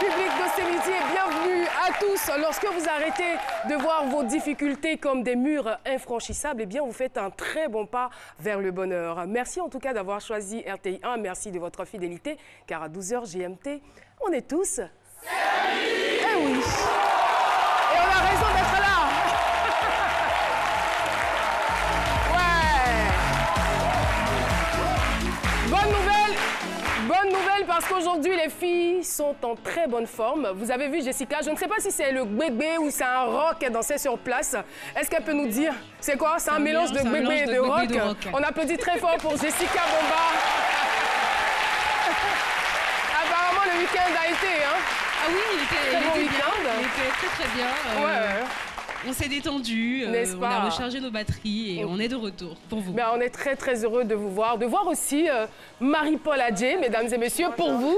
public de ce midi et bienvenue à tous. Lorsque vous arrêtez de voir vos difficultés comme des murs infranchissables, eh bien vous faites un très bon pas vers le bonheur. Merci en tout cas d'avoir choisi RTI 1. Merci de votre fidélité, car à 12h GMT, on est tous... Salut! Eh oui! Et on a raison d'être là! Bonne nouvelle parce qu'aujourd'hui, les filles sont en très bonne forme. Vous avez vu Jessica, je ne sais pas si c'est le gbegbe ou c'est un rock qu'elle dansait sur place. Est-ce qu'elle peut nous dire c'est quoi? C'est un mélange de gbegbe et de rock. On applaudit très fort pour Jessica Bomba. Apparemment, le week-end a été, hein? Ah oui, il était bon bien. week-end. Il était très bien. Ouais. On s'est détendu, on a rechargé nos batteries et on est de retour pour vous. Ben, on est très heureux de vous voir. De voir aussi Marie-Paul Adjé, mesdames et messieurs, pour vous.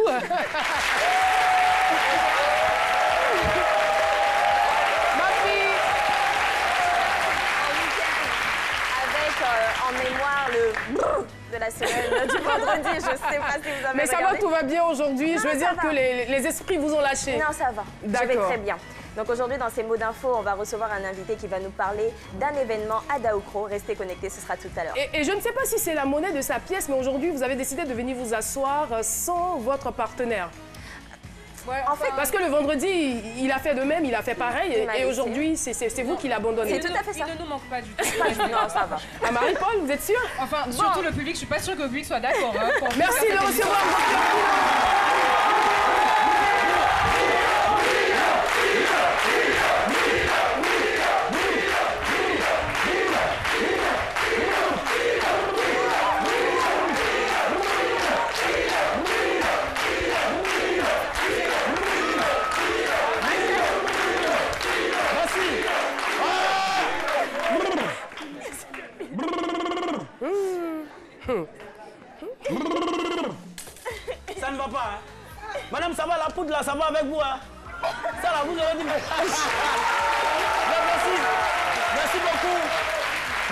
En mémoire le de la semaine du vendredi. Je ne sais pas si vous avez Mais ça regardé. va, tout va bien aujourd'hui. Je veux dire que les esprits vous ont lâché. Non, ça va. Je vais très bien. Donc aujourd'hui, dans ces mots d'info, on va recevoir un invité qui va nous parler d'un événement à Daoukro. Restez connectés, ce sera tout à l'heure. Et je ne sais pas si c'est la monnaie de sa pièce, mais aujourd'hui, vous avez décidé de venir vous asseoir sans votre partenaire. Ouais, en fait, parce que le vendredi, il a fait de même, il a fait pareil. Et aujourd'hui, c'est vous qui l'abandonnez. C'est tout à fait ça. Il ne nous manque pas du tout. Non, ça va. Ah, Marie-Paul, vous êtes sûre? Enfin, surtout le public, je ne suis pas sûre que le public soit d'accord. Hein, merci de recevoir Ça ne va pas, hein? Madame, ça va, la poudre là, ça va avec vous, hein? Ça là, vous aurez dit... Merci beaucoup.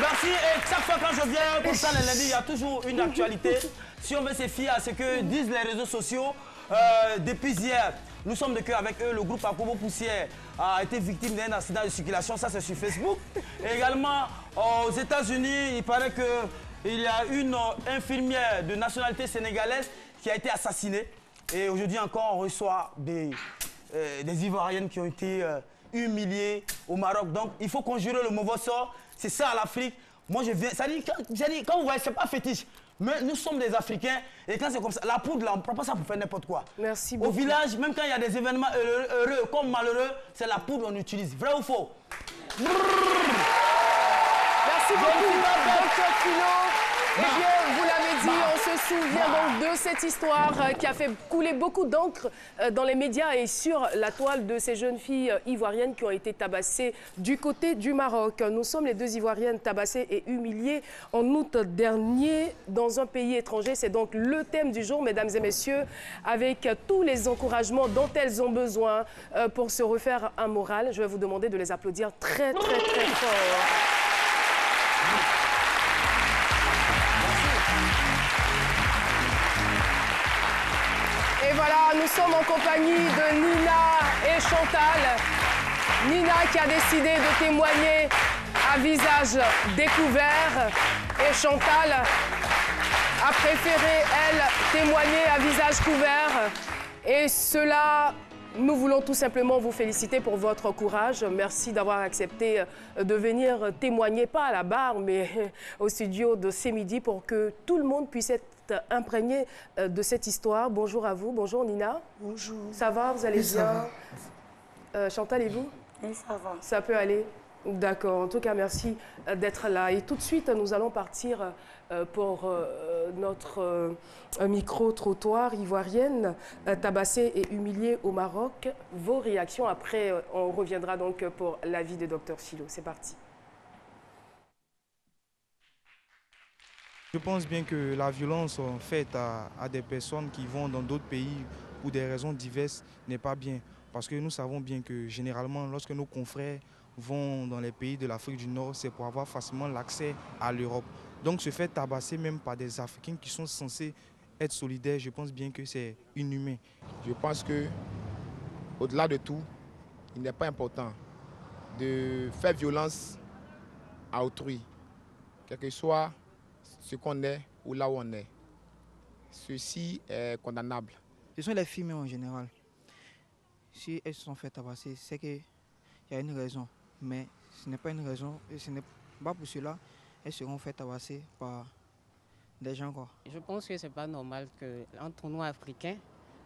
Merci. Et chaque fois quand je viens comme ça le lundi, il y a toujours une actualité. Si on veut se fier à ce que disent les réseaux sociaux, depuis hier, nous sommes de cœur avec eux. Le groupe Akobo Poussière a été victime d'un accident de circulation. Ça, c'est sur Facebook. Et également, aux États-Unis, il paraît qu'il y a une infirmière de nationalité sénégalaise qui a été assassinée. Et aujourd'hui encore, on reçoit des Ivoiriennes qui ont été humiliées au Maroc. Donc, il faut conjurer le mauvais sort. C'est ça à l'Afrique. Moi, je viens... Ça dit, quand vous voyez, c'est pas fétiche. Mais nous sommes des Africains. Et quand c'est comme ça, la poudre, là, on ne prend pas ça pour faire n'importe quoi. Merci beaucoup. Au village, même quand il y a des événements heureux comme malheureux, c'est la poudre qu'on utilise. Vrai ou faux? Merci beaucoup, Dr Philo. Eh bien, vous l'avez dit, on se souvient donc de cette histoire qui a fait couler beaucoup d'encre dans les médias et sur la toile de ces jeunes filles ivoiriennes qui ont été tabassées du côté du Maroc. Nous sommes les deux Ivoiriennes tabassées et humiliées en août dernier dans un pays étranger. C'est donc le thème du jour, mesdames et messieurs, avec tous les encouragements dont elles ont besoin pour se refaire un moral. Je vais vous demander de les applaudir très fort. Et voilà, nous sommes en compagnie de Nina et Chantal. Nina qui a décidé de témoigner à visage découvert et Chantal a préféré, elle, témoigner à visage couvert. Et cela, nous voulons tout simplement vous féliciter pour votre courage. Merci d'avoir accepté de venir témoigner, pas à la barre, mais au studio de Ce Midi pour que tout le monde puisse être imprégné de cette histoire. Bonjour à vous. Bonjour Nina. Bonjour. Ça va? Vous allez bien? Chantal et vous? Oui, ça va. Ça peut aller? D'accord. En tout cas, merci d'être là. Et tout de suite, nous allons partir pour notre micro-trottoir ivoirienne, tabassée et humiliée au Maroc. Vos réactions, après, on reviendra donc pour l'avis de Dr Philo. C'est parti. Je pense bien que la violence faite à des personnes qui vont dans d'autres pays pour des raisons diverses n'est pas bien. Parce que nous savons bien que généralement, lorsque nos confrères vont dans les pays de l'Afrique du Nord, c'est pour avoir facilement l'accès à l'Europe. Donc se faire tabasser même par des Africains qui sont censés être solidaires, je pense bien que c'est inhumain. Je pense que au-delà de tout, il n'est pas important de faire violence à autrui, quel que soit ce qu'on est ou là où on est. Ceci est condamnable. Ce sont les filles en général. Si elles se sont fait tabasser, c'est qu'il y a une raison. Mais ce n'est pas une raison, et ce n'est pas pour cela elles seront faites tabasser par des gens. Quoi. Je pense que ce n'est pas normal qu'entre nous Africains,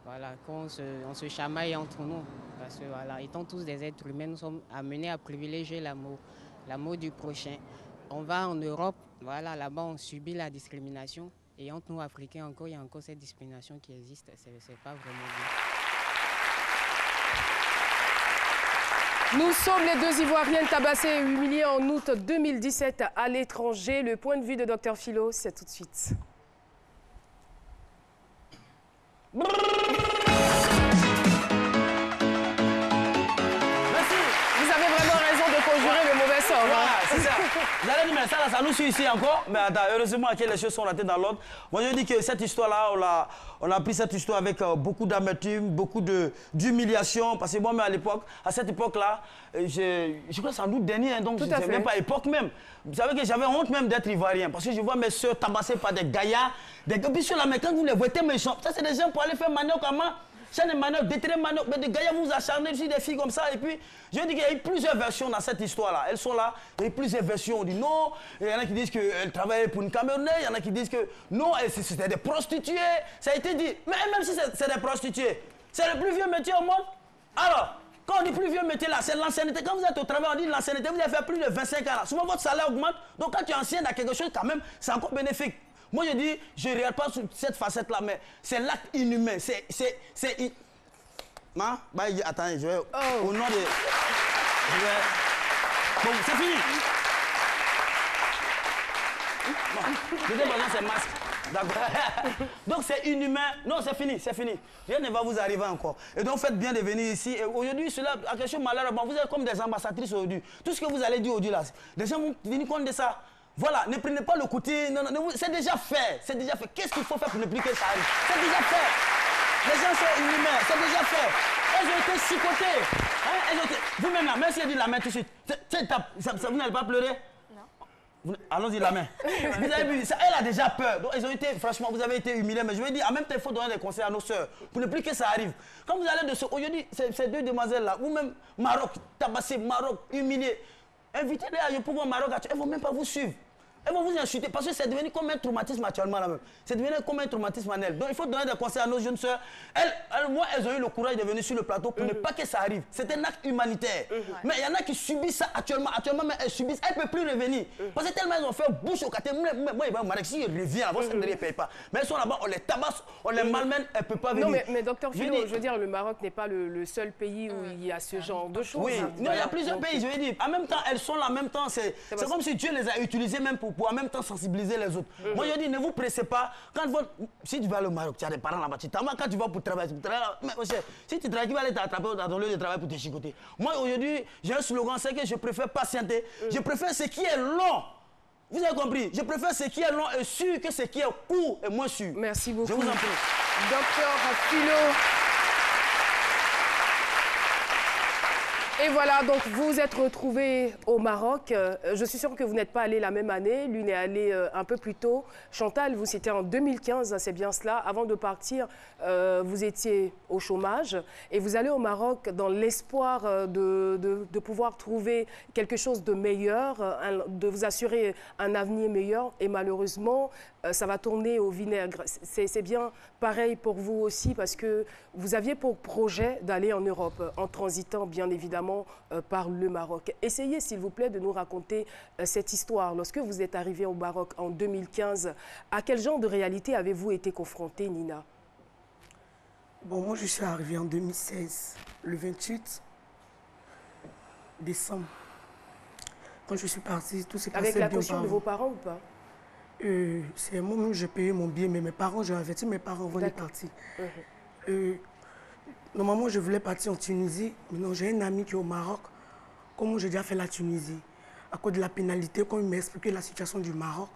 voilà, qu'on se chamaille entre nous. Parce que voilà, étant tous des êtres humains, nous sommes amenés à privilégier l'amour du prochain. On va en Europe, voilà, là-bas on subit la discrimination. Et entre nous Africains encore, il y a encore cette discrimination qui existe. C'est pas vraiment bien. Nous sommes les deux Ivoiriennes tabassées et humiliées en août 2017 à l'étranger. Le point de vue de Dr Philo, c'est tout de suite. C'est ça. Vous allez dire, mais ça nous suit ici encore. Mais attends, heureusement que les choses sont ratées dans l'ordre. Moi, je dis que cette histoire-là, on a pris cette histoire avec beaucoup d'amertume, beaucoup d'humiliation. Parce que moi, à l'époque, à cette époque-là, je crois que c'est en août dernier, hein, donc je ne sais même pas, époque même. Vous savez que j'avais honte même d'être ivoirien. Parce que je vois mes soeurs tabassées par des gaillards. Des gars, sur la mais quand vous les voyez, méchants. Ça, c'est des gens pour aller faire manioc à main. Chaque manioc, déterrer manioc, mais des gars vous acharnez sur des filles comme ça. Et puis, je dis qu'il y a eu plusieurs versions dans cette histoire-là. Elles sont là, il y a eu plusieurs versions. On dit non, il y en a qui disent qu'elles travaillaient pour une Camerounaise, il y en a qui disent que non, c'était des prostituées. Ça a été dit, mais même si c'est des prostituées, c'est le plus vieux métier au monde. Alors, quand on dit plus vieux métier là, c'est l'ancienneté. Quand vous êtes au travail, on dit l'ancienneté, vous avez fait plus de 25 ans là. Souvent, votre salaire augmente. Donc, quand tu es ancien dans quelque chose, quand même, c'est encore bénéfique. Moi, je dis, je ne regarde pas sur cette facette-là, mais c'est l'acte inhumain. Bah, attendez, je vais... Au nom de... Bon, c'est fini. Bon, deuxième raison, c'est masque. D'accord. Donc, c'est inhumain. Non, c'est fini, c'est fini. Rien ne va vous arriver encore. Et donc, faites bien de venir ici. Et aujourd'hui, cela, à quelque chose de malheur, vous êtes comme des ambassadrices aujourd'hui. Tout ce que vous allez dire aujourd'hui, là, les gens vont venir compte de ça. Voilà, ne prenez pas le côté... Non, non, c'est déjà fait. C'est déjà fait. Qu'est-ce qu'il faut faire pour ne plus que ça arrive? C'est déjà fait. Les gens sont inhumains. C'est déjà fait. Elles ont été chicotés. Hein, vous-même, la main, si elle dit la main tout de suite, vous n'allez pas pleurer? Non. Allons-y, la main. Vous avez vu, ça, elle a déjà peur. Donc, elles ont été, franchement, vous avez été humiliés. Mais je veux dire, en même temps, il faut donner des conseils à nos sœurs pour ne plus que ça arrive. Quand vous allez de ce... Aujourd'hui, ces deux demoiselles-là, ou même Maroc, tabassé, Maroc, humilié, invitez-les à pouvoir au Maroc, elles ne vont même pas vous suivre. Elles vont vous insulter parce que c'est devenu comme un traumatisme actuellement là même. C'est devenu comme un traumatisme en elles. Donc il faut donner des conseils à nos jeunes sœurs. Moi, elles ont eu le courage de venir sur le plateau pour ne pas que ça arrive. C'est un acte humanitaire. Mais il y en a qui subissent ça actuellement. Actuellement, mais elles subissent. Elles ne peuvent plus revenir. Parce que tellement elles ont fait bouche au quartier. Moi, si je reviens, avant, ça ne les paye pas. Mais elles sont là-bas, on les tabasse, on les malmène, elles ne peuvent pas venir. Non, mais docteur Philo, je veux dire, le Maroc n'est pas le seul pays où il y a ce genre de choses. Oui, non, il y a plusieurs pays, je veux dire. En même temps, elles sont là en même temps. C'est comme si Dieu les a utilisées même pour en même temps sensibiliser les autres. Moi, je dis, ne vous pressez pas. Si tu vas au Maroc, tu as des parents là-bas, quand tu vas pour travailler, si tu travailles, tu vas aller t'attraper dans ton lieu de travail pour te chicoter. Moi, aujourd'hui, j'ai un slogan, c'est que je préfère patienter. Je préfère ce qui est long. Vous avez compris? Je préfère ce qui est long et sûr que ce qui est court et moins sûr. Merci beaucoup. Je vous en prie. Docteur Philo. Et voilà, donc vous êtes retrouvés au Maroc. Je suis sûre que vous n'êtes pas allés la même année. L'une est allée un peu plus tôt. Chantal, vous c'était en 2015, c'est bien cela. Avant de partir, vous étiez au chômage. Et vous allez au Maroc dans l'espoir de pouvoir trouver quelque chose de meilleur, de vous assurer un avenir meilleur. Et malheureusement, ça va tourner au vinaigre. C'est bien pareil pour vous aussi parce que vous aviez pour projet d'aller en Europe, en transitant bien évidemment par le Maroc. Essayez s'il vous plaît de nous raconter cette histoire. Lorsque vous êtes arrivé au Maroc en 2015, à quel genre de réalité avez-vous été confrontée, Nina? Bon, moi je suis arrivée en 2016, le 28 décembre. Quand je suis partie, tout s'est passé bien. Avec la caution de vos parents ou pas? C'est moi-même, j'ai payé mon billet, mais mes parents, j'ai averti mes parents avant de partir. Normalement, je voulais partir en Tunisie, mais non, j'ai un ami qui est au Maroc. Comment j'ai déjà fait la Tunisie? À cause de la pénalité, quand il m'a expliqué la situation du Maroc,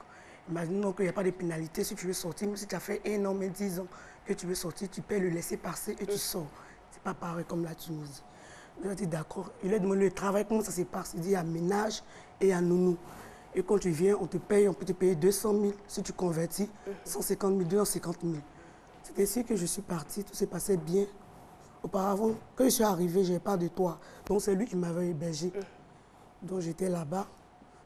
il m'a dit non, qu'il n'y a pas de pénalité. Si tu veux sortir, même si tu as fait 1 an, mais 10 ans que tu veux sortir, tu peux le laisser passer et tu sors. c'est pas pareil comme la Tunisie. Je lui ai dit d'accord. Il a demandé le travail, comment ça se passe. Il dit il y a ménage et il y a nounou. Et quand tu viens, on peut te payer 200 000 si tu convertis, 150 000, 250 000. C'est ainsi que je suis partie, tout s'est passé bien. Auparavant, quand je suis arrivée, je n'avais pas de toit. Donc c'est lui qui m'avait hébergé. Donc j'étais là-bas,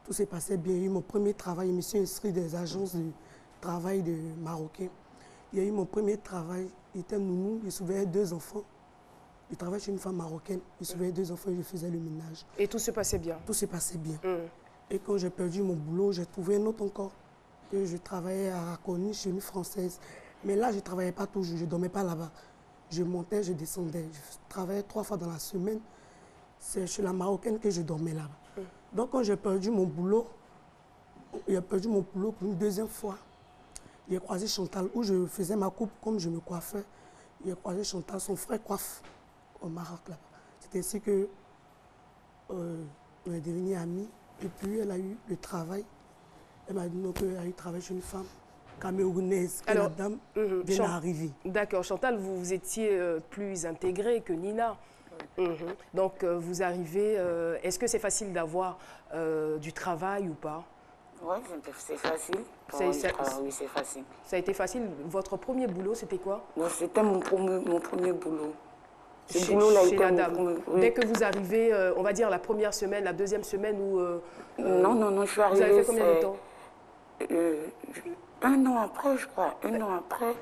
tout s'est passé bien. J'ai eu mon premier travail, je me suis inscrit dans des agences de travail de Marocains. Il y a eu mon premier travail, il était nounou, il surveillait 2 enfants. Je travaillais chez une femme marocaine, je surveillais 2 enfants et je faisais le ménage. Et tout se passait bien? Tout se passait bien. Et quand j'ai perdu mon boulot, j'ai trouvé un autre encore. Que je travaillais à Raconi chez une Française. Mais là, je ne travaillais pas toujours, je ne dormais pas là-bas. Je montais, je descendais. Je travaillais 3 fois dans la semaine. C'est chez la Marocaine que je dormais là-bas. Donc quand j'ai perdu mon boulot, pour une 2e fois. J'ai croisé Chantal, où je faisais ma coupe comme je me coiffais. J'ai croisé Chantal, son frère coiffe au Maroc là-bas. C'est ainsi que on est devenus amis. Et puis elle a eu le travail. Elle m'a dit qu'elle a eu travail chez une femme camerounaise. Alors, la dame vient d'arriver. D'accord, Chantal, vous étiez plus intégrée que Nina. Donc vous arrivez, est-ce que c'est facile d'avoir du travail ou pas? Oui, c'est facile. Oui, c'est facile. Ça a été facile. Votre premier boulot, c'était quoi? C'était mon premier boulot. Chez la dame. Dès que vous arrivez, on va dire la première semaine, la 2e semaine ou... non, je suis arrivée... Vous avez fait combien de temps? 1 an après, je crois. 1 an après.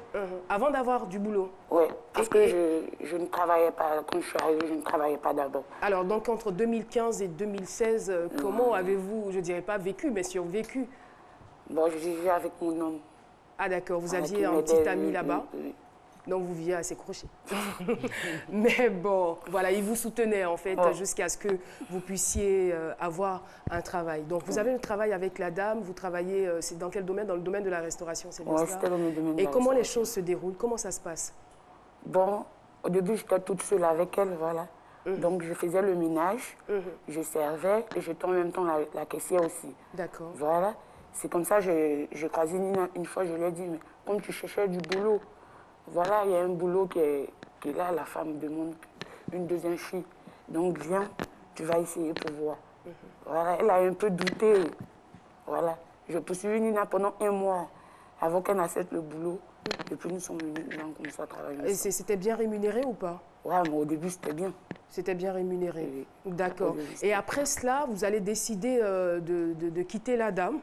Avant d'avoir du boulot? Oui, parce que je ne travaillais pas. Quand je suis arrivée, je ne travaillais pas d'abord. Alors, donc, entre 2015 et 2016, comment avez-vous, je ne dirais pas vécu, mais survécu? Bon, je vivais avec mon homme. Ah, d'accord. Vous aviez un petit ami là-bas? Donc, vous viviez à ses crochets. Mais bon, voilà, il vous soutenait, en fait, jusqu'à ce que vous puissiez avoir un travail. Donc, vous avez le travail avec la dame, vous travaillez, c'est dans quel domaine? Dans le domaine de la restauration, c'est bien ça? C'était dans le domaine de la restauration. Et comment les choses se déroulent? Comment ça se passe? Bon, au début, j'étais toute seule avec elle, voilà. Donc, je faisais le ménage, je servais et j'étais en même temps la caissière aussi. D'accord. Voilà. C'est comme ça que j'ai croisé Nina une fois, je lui ai dit, mais comme tu cherchais du boulot, voilà, il y a un boulot qui est là, la femme demande une 2e fille. Donc viens, tu vas essayer pour voir. Voilà, elle a un peu douté. Voilà, je poursuivis Nina pendant 1 mois avant qu'elle n'accepte le boulot. Et puis nous sommes venus, nous avons commencé à travailler. Et c'était bien rémunéré ou pas? Ouais, mais au début c'était bien. C'était bien rémunéré. D'accord. Et après cela, vous allez décider de quitter la dame.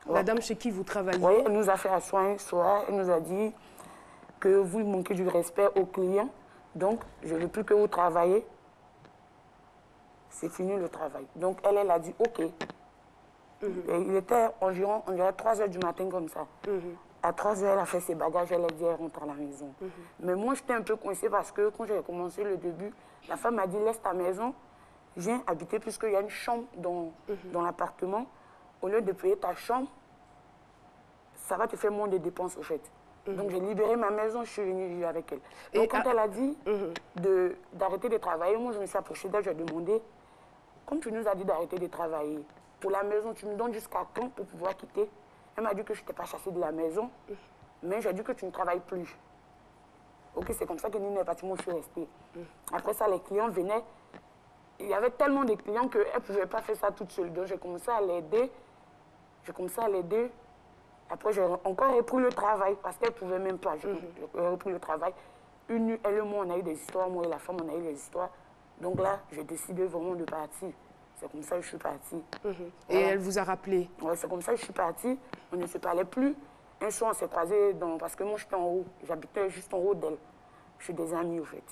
La dame chez qui vous travaillez? Oui, elle nous a fait asseoir un soir, elle nous a dit que vous manquez du respect aux clients, donc je ne veux plus que vous travaillez. C'est fini le travail. Donc elle a dit OK. Et il était environ 3 h du matin comme ça. À 3 h, elle a fait ses bagages, elle a dit elle rentre à la maison. Mais moi, j'étais un peu coincée parce que quand j'ai commencé le début, la femme m'a dit laisse ta maison, viens habiter puisqu'il y a une chambre dans l'appartement. Au lieu de payer ta chambre, ça va te faire moins de dépenses, au fait. Donc, j'ai libéré ma maison, je suis venue vivre avec elle. Donc, quand elle a dit d'arrêter de travailler, moi, je me suis approchée d'elle, j'ai demandé, comme tu nous as dit d'arrêter de travailler, pour la maison, tu me donnes jusqu'à quand pour pouvoir quitter? Elle m'a dit que je ne t'ai pas chassée de la maison, mais j'ai dit que tu ne travailles plus. Ok, c'est comme ça que Nina est partie, moi, je suis restée. Après ça, les clients venaient. Il y avait tellement de clients qu'elle ne pouvait pas faire ça toute seule. Donc, j'ai commencé à l'aider. Après, j'ai encore repris le travail parce qu'elle ne pouvait même pas. J'ai repris le travail. Une nuit, elle et moi, on a eu des histoires. Moi et la femme, on a eu des histoires. Donc là, j'ai décidé vraiment de partir. C'est comme ça que je suis partie. Et elle vous a rappelé? Oui, c'est comme ça que je suis partie. On ne se parlait plus. Un soir, on s'est croisés parce que moi, j'étais en haut. J'habitais juste en haut d'elle. Je suis des amis, au fait.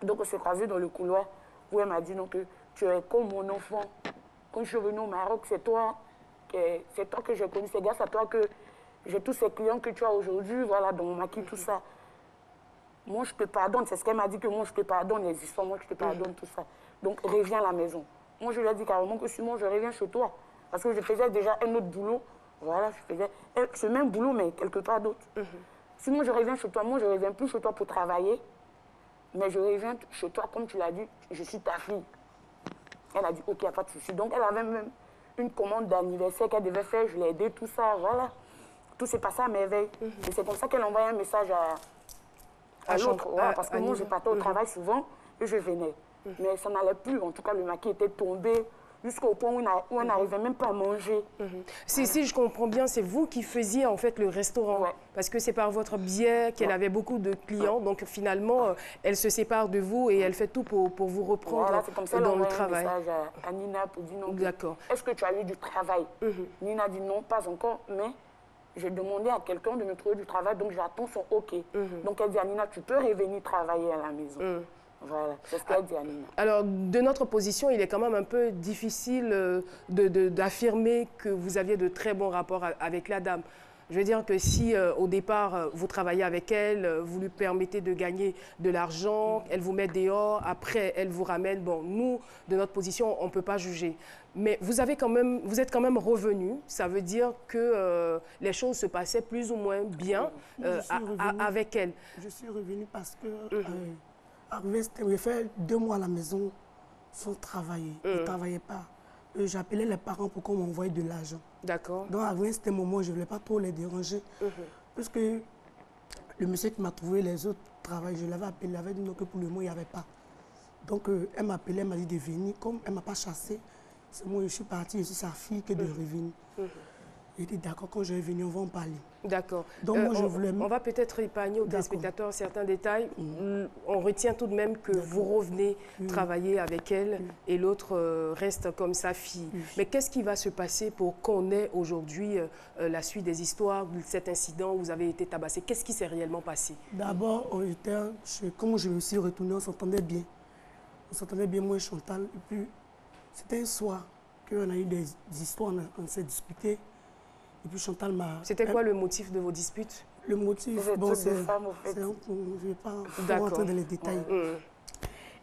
Donc, on s'est croisés dans le couloir où elle m'a dit donc, que tu es comme mon enfant. Quand je suis venue au Maroc, c'est toi que j'ai connu. C'est grâce à toi que j'ai tous ces clients que tu as aujourd'hui, voilà, dans mon maquis, tout ça. Moi, je te pardonne. C'est ce qu'elle m'a dit, que moi, je te pardonne les histoires. Moi, je te pardonne tout ça. Donc, reviens à la maison. Moi, je lui ai dit carrément que si moi, je reviens chez toi. Parce que je faisais déjà un autre boulot. Voilà, je faisais ce même boulot, mais quelque part d'autre. Si moi, je reviens chez toi, moi, je ne reviens plus chez toi pour travailler. Mais je reviens chez toi, comme tu l'as dit, je suis ta fille. Elle a dit, OK, il n'y a pas de souci. Donc, elle avait même une commande d'anniversaire qu'elle devait faire. Je l'ai aidée, tout ça, voilà. Tout s'est passé à merveille. Et c'est comme ça qu'elle a envoyé un message à l'autre. Voilà, parce que moi, je partais au travail souvent et je venais. Mais ça n'allait plus. En tout cas, le maquis était tombé jusqu'au point où on n'arrivait même pas à manger. Si je comprends bien, c'est vous qui faisiez en fait le restaurant. Parce que c'est par votre biais qu'elle avait beaucoup de clients. Donc finalement, elle se sépare de vous et elle fait tout pour vous reprendre c'est comme ça, dans le travail. Un message à Nina pour dire non. D'accord. Est-ce que tu as eu du travail? Nina dit non, pas encore, mais j'ai demandé à quelqu'un de me trouver du travail, donc j'attends son OK. Donc elle dit à Nina, tu peux revenir travailler à la maison. Voilà, c'est ce qu'elle dit à Nina. Alors, de notre position, il est quand même un peu difficile d'affirmer que vous aviez de très bons rapports avec la dame. Je veux dire que si, au départ, vous travaillez avec elle, vous lui permettez de gagner de l'argent, elle vous met dehors, après, elle vous ramène. Bon, nous, de notre position, on ne peut pas juger. Mais vous êtes quand même revenu. Ça veut dire que les choses se passaient plus ou moins bien avec elle. Je suis revenu parce que... j'ai fait 2 mois à la maison sans travailler. Je ne travaillais pas. J'appelais les parents pour qu'on m'envoie de l'argent. D'accord. Donc, à un certain moment, je ne voulais pas trop les déranger. Puisque le monsieur qui m'a trouvé les autres travail, je l'avais appelé, il avait dit non, que pour le moment, il n'y avait pas. Donc, elle m'a appelé, elle m'a dit de venir. Comme elle ne m'a pas chassé, c'est moi, je suis partie, je suis sa fille, que de revenir. Il dit d'accord, quand je vais venir, on va en parler. D'accord. Donc moi, je voulais... On va peut-être épargner aux téléspectateurs certains détails. On retient tout de même que vous revenez travailler avec elle et l'autre reste comme sa fille. Mais qu'est-ce qui va se passer pour qu'on ait aujourd'hui la suite des histoires de cet incident où vous avez été tabassé? Qu'est-ce qui s'est réellement passé? D'abord, comme je me suis retourné, on s'entendait bien. On s'entendait bien, moi et Chantal. Et puis, c'était un soir qu'on a eu des histoires, on s'est disputé. Et puis Chantal m'a... C'était quoi le motif de vos disputes? Le motif, bon, c'est... Je ne vais pas rentrer dans les détails.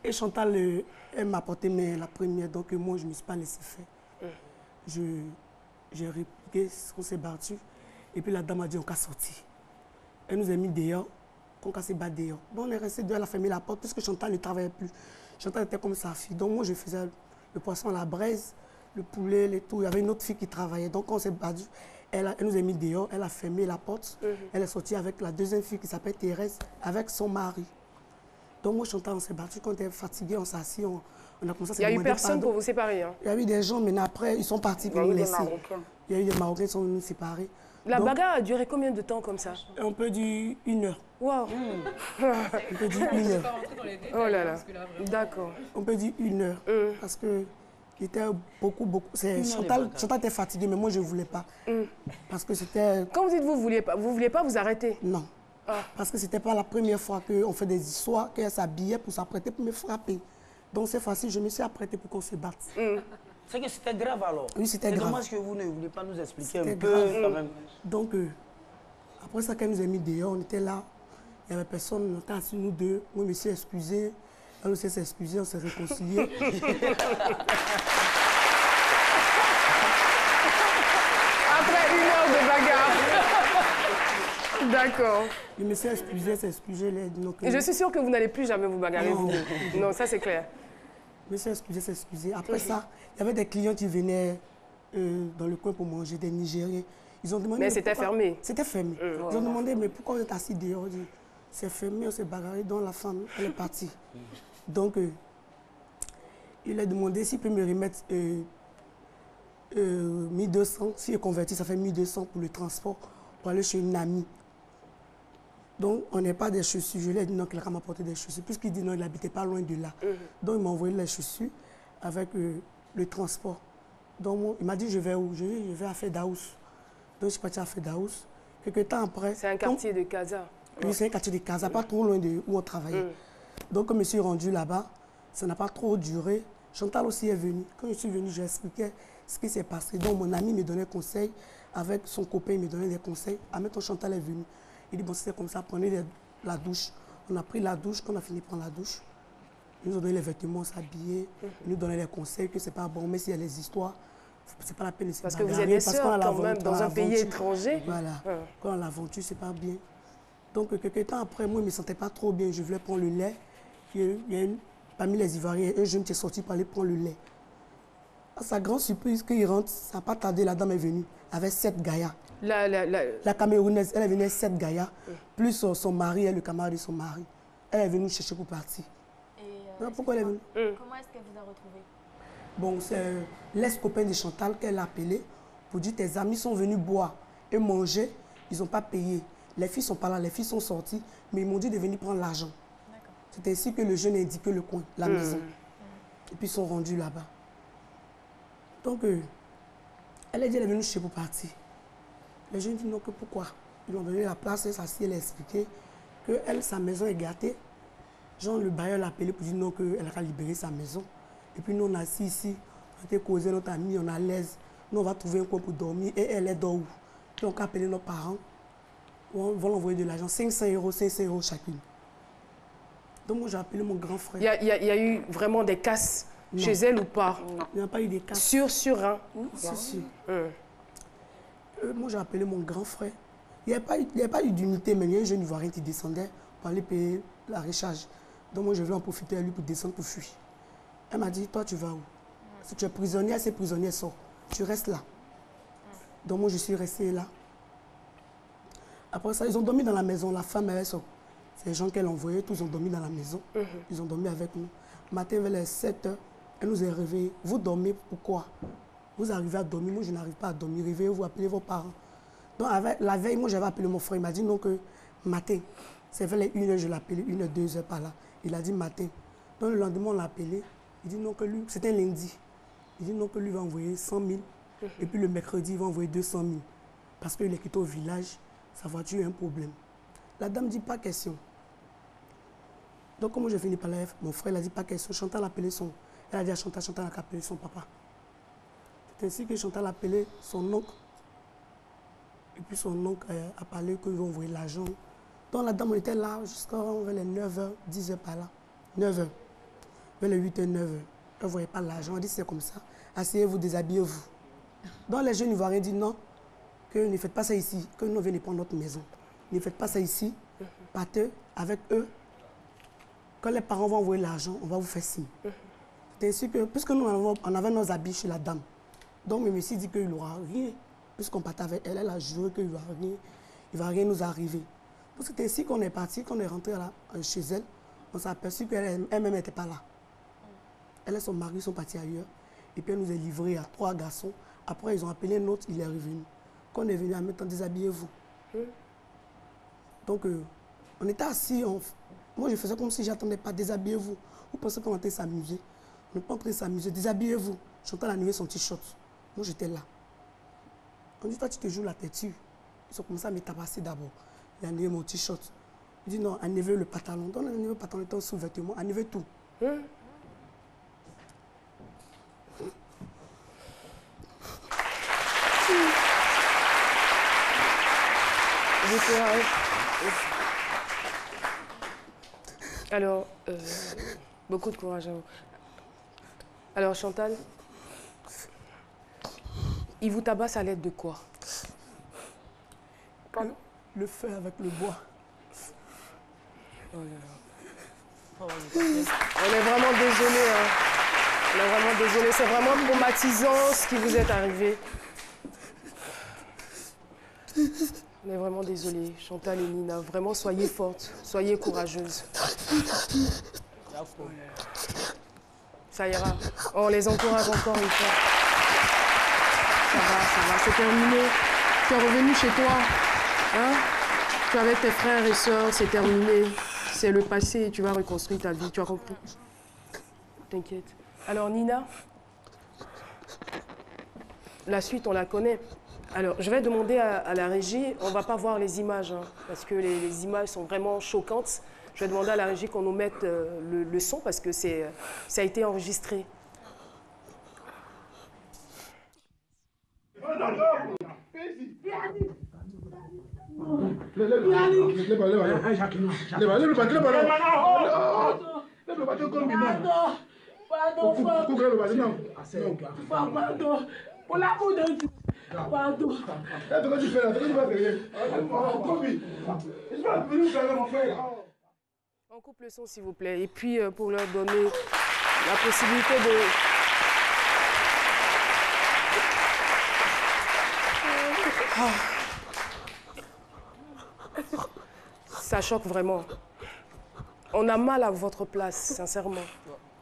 Et Chantal, elle m'a porté la première, donc moi, je ne me suis pas laissé faire. J'ai répliqué, on s'est battu. Et puis la dame a dit, on va sortir. Elle nous a mis dehors, on va se battre dehors. Bon, on est resté dehors, elle a fermé la porte, puisque Chantal ne travaillait plus. Chantal était comme sa fille. Donc moi, je faisais le poisson à la braise, le poulet, les tout. Il y avait une autre fille qui travaillait. Donc on s'est battu. Elle nous a mis dehors, elle a fermé la porte. Elle est sortie avec la deuxième fille qui s'appelle Thérèse, avec son mari. Donc moi, Chantal, on s'est battu. Quand on était fatigué, on s'est assis, on a commencé à se demander. Il n'y a eu personne pour vous séparer, hein? Il y a eu des gens, mais après, ils sont partis pour nous laisser. Il y a eu des Marocains qui sont venus nous séparer. La bagarre a duré combien de temps comme ça? On peut dire 1 heure. Wow. On peut dire 1 heure. Oh là là, d'accord. On peut dire 1 heure, parce que... Il était beaucoup. Chantal était fatiguée, mais moi, je ne voulais pas. Parce que c'était... Quand vous dites vous ne vouliez pas vous arrêter? Non. Parce que ce n'était pas la première fois qu'on fait des histoires, qu'elle s'habillait pour s'apprêter pour me frapper. Donc, c'est facile, je me suis apprêtée pour qu'on se batte. C'est que c'était grave alors? Oui, c'était grave. C'est dommage que vous ne voulez pas nous expliquer un peu quand même. Donc, après ça, qu'elle nous a mis dehors, on était là. Il n'y avait personne, on était assis nous deux. Moi, je me suis excusée. Elle aussi s'est excusée, on s'est réconciliés. Après 1 heure de bagarre. D'accord. Je me suis excusée, s'est excusée. Et je suis sûre que vous n'allez plus jamais vous bagarrer. Non, non, ça c'est clair. Je me suis excusée, s'est excusée. Après ça, il y avait des clients qui venaient dans le coin pour manger, des Nigériens. Ils ont demandé... Mais c'était fermé. C'était fermé. Ils ont demandé, mais pourquoi vous êtes assis dehors? C'est fermé, on s'est bagarré, donc la femme, elle est partie. Donc, il a demandé s'il peut me remettre 1200. S'il est converti, ça fait 1200 pour le transport, pour aller chez une amie. Donc, on n'est pas des chaussures. Je lui ai dit non, qu'il a m'apporté des chaussures. Puisqu'il dit non, il n'habitait pas loin de là. Donc, il m'a envoyé les chaussures avec le transport. Donc, moi, il m'a dit, je vais où? Je vais à Fedaous. Donc, je suis parti à Fedaous. Quelques temps après... C'est un quartier de Casa. Oui, c'est un quartier de Casa, pas trop loin de où on travaillait. Donc, quand je me suis rendu là-bas, ça n'a pas trop duré. Chantal aussi est venue. Quand je suis venue, je lui expliquais ce qui s'est passé. Donc, mon ami me donnait conseil. Avec son copain, il me donnait des conseils. À maintenant, Chantal est venue. Il dit, bon, c'est comme ça, prenez la douche. On a pris la douche. Quand on a fini de prendre la douche, ils nous ont donné les vêtements, s'habiller. Ils nous donnaient les conseils que c'est pas bon, mais s'il y a les histoires, c'est pas la peine de se bagarrer. Parce que vous êtes des sœurs quand même dans un pays étranger. Voilà. Quand on l'aventure, c'est pas bien. Donc, quelques temps après, moi, je ne me sentais pas trop bien. Je voulais prendre le lait. Parmi les Ivoiriens, un jeune qui est sorti pour aller prendre le lait. À sa grande surprise, quand il rentre, ça n'a pas tardé, la dame est venue avec 7 gaillards. La Camerounaise, elle est venue avec 7 gaillards, plus son mari et le camarade de son mari. Elle est venue chercher pour partir. Pourquoi elle est venue? Comment est-ce qu'elle vous a retrouvé? Bon, c'est l'ex-copain de Chantal qu'elle a appelé pour dire tes amis sont venus boire et manger, ils n'ont pas payé. Les filles sont pas là, les filles sont sorties, mais ils m'ont dit de venir prendre l'argent. C'est ainsi que le jeune a indiqué le coin, la maison. Et puis ils sont rendus là-bas. Donc, elle a dit qu'elle est venue chez pour partir. Le jeune dit non, que pourquoi? Ils ont donné la place, elle s'assied, elle a expliqué que elle, sa maison est gâtée. Genre, le bailleur l'a appelé pour dire non, qu'elle a libéré sa maison. Et puis nous, on a assis ici, on était causé, notre ami, on est à l'aise. Nous, on va trouver un coin pour dormir et elle est dehors où? Puis on a appelé nos parents. On va l'envoyer de l'argent, 500 € chacune. Donc moi, j'ai appelé mon grand frère. Il y a eu vraiment des casses chez elle ou pas? Non, il n'y a pas eu de casses. Sûr, hein? Si. Moi, j'ai appelé mon grand frère. Il n'y a pas eu d'unité, mais il y a un jeune Ivoirien qui descendait pour aller payer la recharge. Donc moi, je vais en profiter à lui pour descendre, pour fuir. Elle m'a dit, toi, tu vas où? Si tu es prisonnière, ces prisonniers sortent. Tu restes là. Donc moi, je suis restée là. Après ça, ils ont dormi dans la maison. La femme, elle sort. C'est les gens qu'elle envoyait, tous ont dormi dans la maison. Ils ont dormi avec nous. Matin, vers les 7 h, elle nous a réveillés. Vous dormez pourquoi? Vous arrivez à dormir, moi je n'arrive pas à dormir. Réveillez-vous, appelez vos parents. Donc la veille, moi j'avais appelé mon frère. Il m'a dit non que matin. C'est vers les 1 h, je l'ai appelé, 1 h, 2 h par là. Il a dit matin. Donc le lendemain, on l'a appelé. Il dit non que lui, c'était un lundi. Il dit non que lui va envoyer 100 000. Et puis le mercredi, il va envoyer 200 000. Parce qu'il est quitté au village, sa voiture a un problème. La dame dit pas question. Donc comment je finis par là, mon frère a dit pas question. Chantal a appelé son... Elle a dit à Chantal, Chantal a appelé son papa. C'est ainsi que Chantal a appelé son oncle. Et puis son oncle a parlé qu'ils vont envoyer l'argent. Donc la dame était là jusqu'à les 9 h, 10 h par là. 9 h. Vers les 8 h, 9 h. Elle ne voyait pas l'argent. Elle dit c'est comme ça. Asseyez-vous, déshabillez-vous. Donc les jeunes Ivoiriens disent non, que ne faites pas ça ici, que nous venons prendre notre maison. Ne faites pas ça ici. Partez avec eux. Quand les parents vont envoyer l'argent, on va vous faire signe. C'est ainsi que, puisque nous on avait nos habits chez la dame, donc le monsieur dit qu'il n'aura rien. Puisqu'on partait avec elle, elle a juré qu'il ne va rien nous arriver. C'est ainsi qu'on est parti, qu'on est rentré chez elle, on s'est aperçu qu'elle-même n'était pas là. Elle et son mari sont partis ailleurs. Et puis elle nous a livrés à 3 garçons. Après, ils ont appelé un autre, il est revenu. Quand on est venu à mettre, déshabillez-vous. Donc, on était assis. Moi, je faisais comme si j'attendais pas, déshabillez-vous. Vous pensez qu'on était s'amuser? On n'est pas en train de s'amuser, déshabillez-vous. Chantal a enlevé son t-shirt. Moi, j'étais là. On dit, toi, tu te joues la têtue. Ils ont commencé à me tabasser d'abord. Il a enlevé mon t-shirt. Il dit, non, enlevez le pantalon. Donc, on a enlevé le pantalon, était en sous-vêtement, enlevez tout. Alors, beaucoup de courage à vous. Alors, Chantal, il vous tabasse à l'aide de quoi? Le feu avec le bois. Oh là là. On est vraiment désolé. Hein. On est vraiment désolé. C'est vraiment traumatisant ce qui vous est arrivé. On est vraiment désolé, Chantal et Nina. Vraiment, soyez fortes, soyez courageuses. Ça ira. On les encourage encore une fois. Ça va, c'est terminé. Tu es revenu chez toi. Hein? Tu es avec tes frères et sœurs, c'est terminé. C'est le passé, tu vas reconstruire ta vie. Tu as compris? T'inquiète. Alors, Nina, la suite, on la connaît. Alors, je vais demander à la régie, on ne va pas voir les images, hein, parce que les images sont vraiment choquantes. Je vais demander à la régie qu'on nous mette le son, parce que ça a été enregistré. Pardon. On coupe le son, s'il vous plaît. Et puis, pour leur donner la possibilité de... Ça choque vraiment. On a mal à votre place, sincèrement.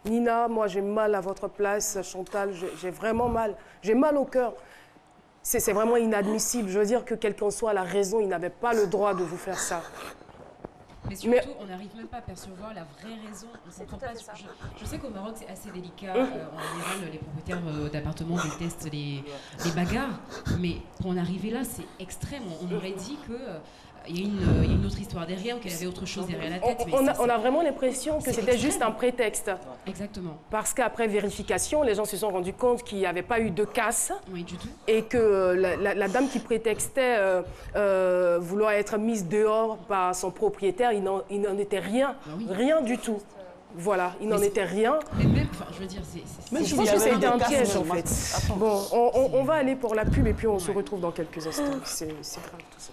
Nina, moi j'ai mal à votre place. Chantal, j'ai vraiment mal. J'ai mal au cœur. C'est vraiment inadmissible. Je veux dire que quelle qu'en soit la raison, il n'avait pas le droit de vous faire ça. Mais surtout, on n'arrive même pas à percevoir la vraie raison. Je sais qu'au Maroc, c'est assez délicat. En général, les propriétaires d'appartements détestent les bagarres. Mais pour en arriver là, c'est extrême. On aurait dit que... Il y a une autre histoire derrière, qu'elle avait autre chose derrière la tête. On a vraiment l'impression que c'était juste un prétexte. Exactement. Parce qu'après vérification, les gens se sont rendus compte qu'il n'y avait pas eu de casse. Oui, du tout. Et que la dame qui prétextait vouloir être mise dehors par son propriétaire, il n'en était rien. Rien du tout. Voilà, il n'en était rien. Mais même, enfin, je veux dire, je pense que c'était un piège, en fait. Bon, on va aller pour la pub et puis on se retrouve dans quelques instants. C'est grave tout ça.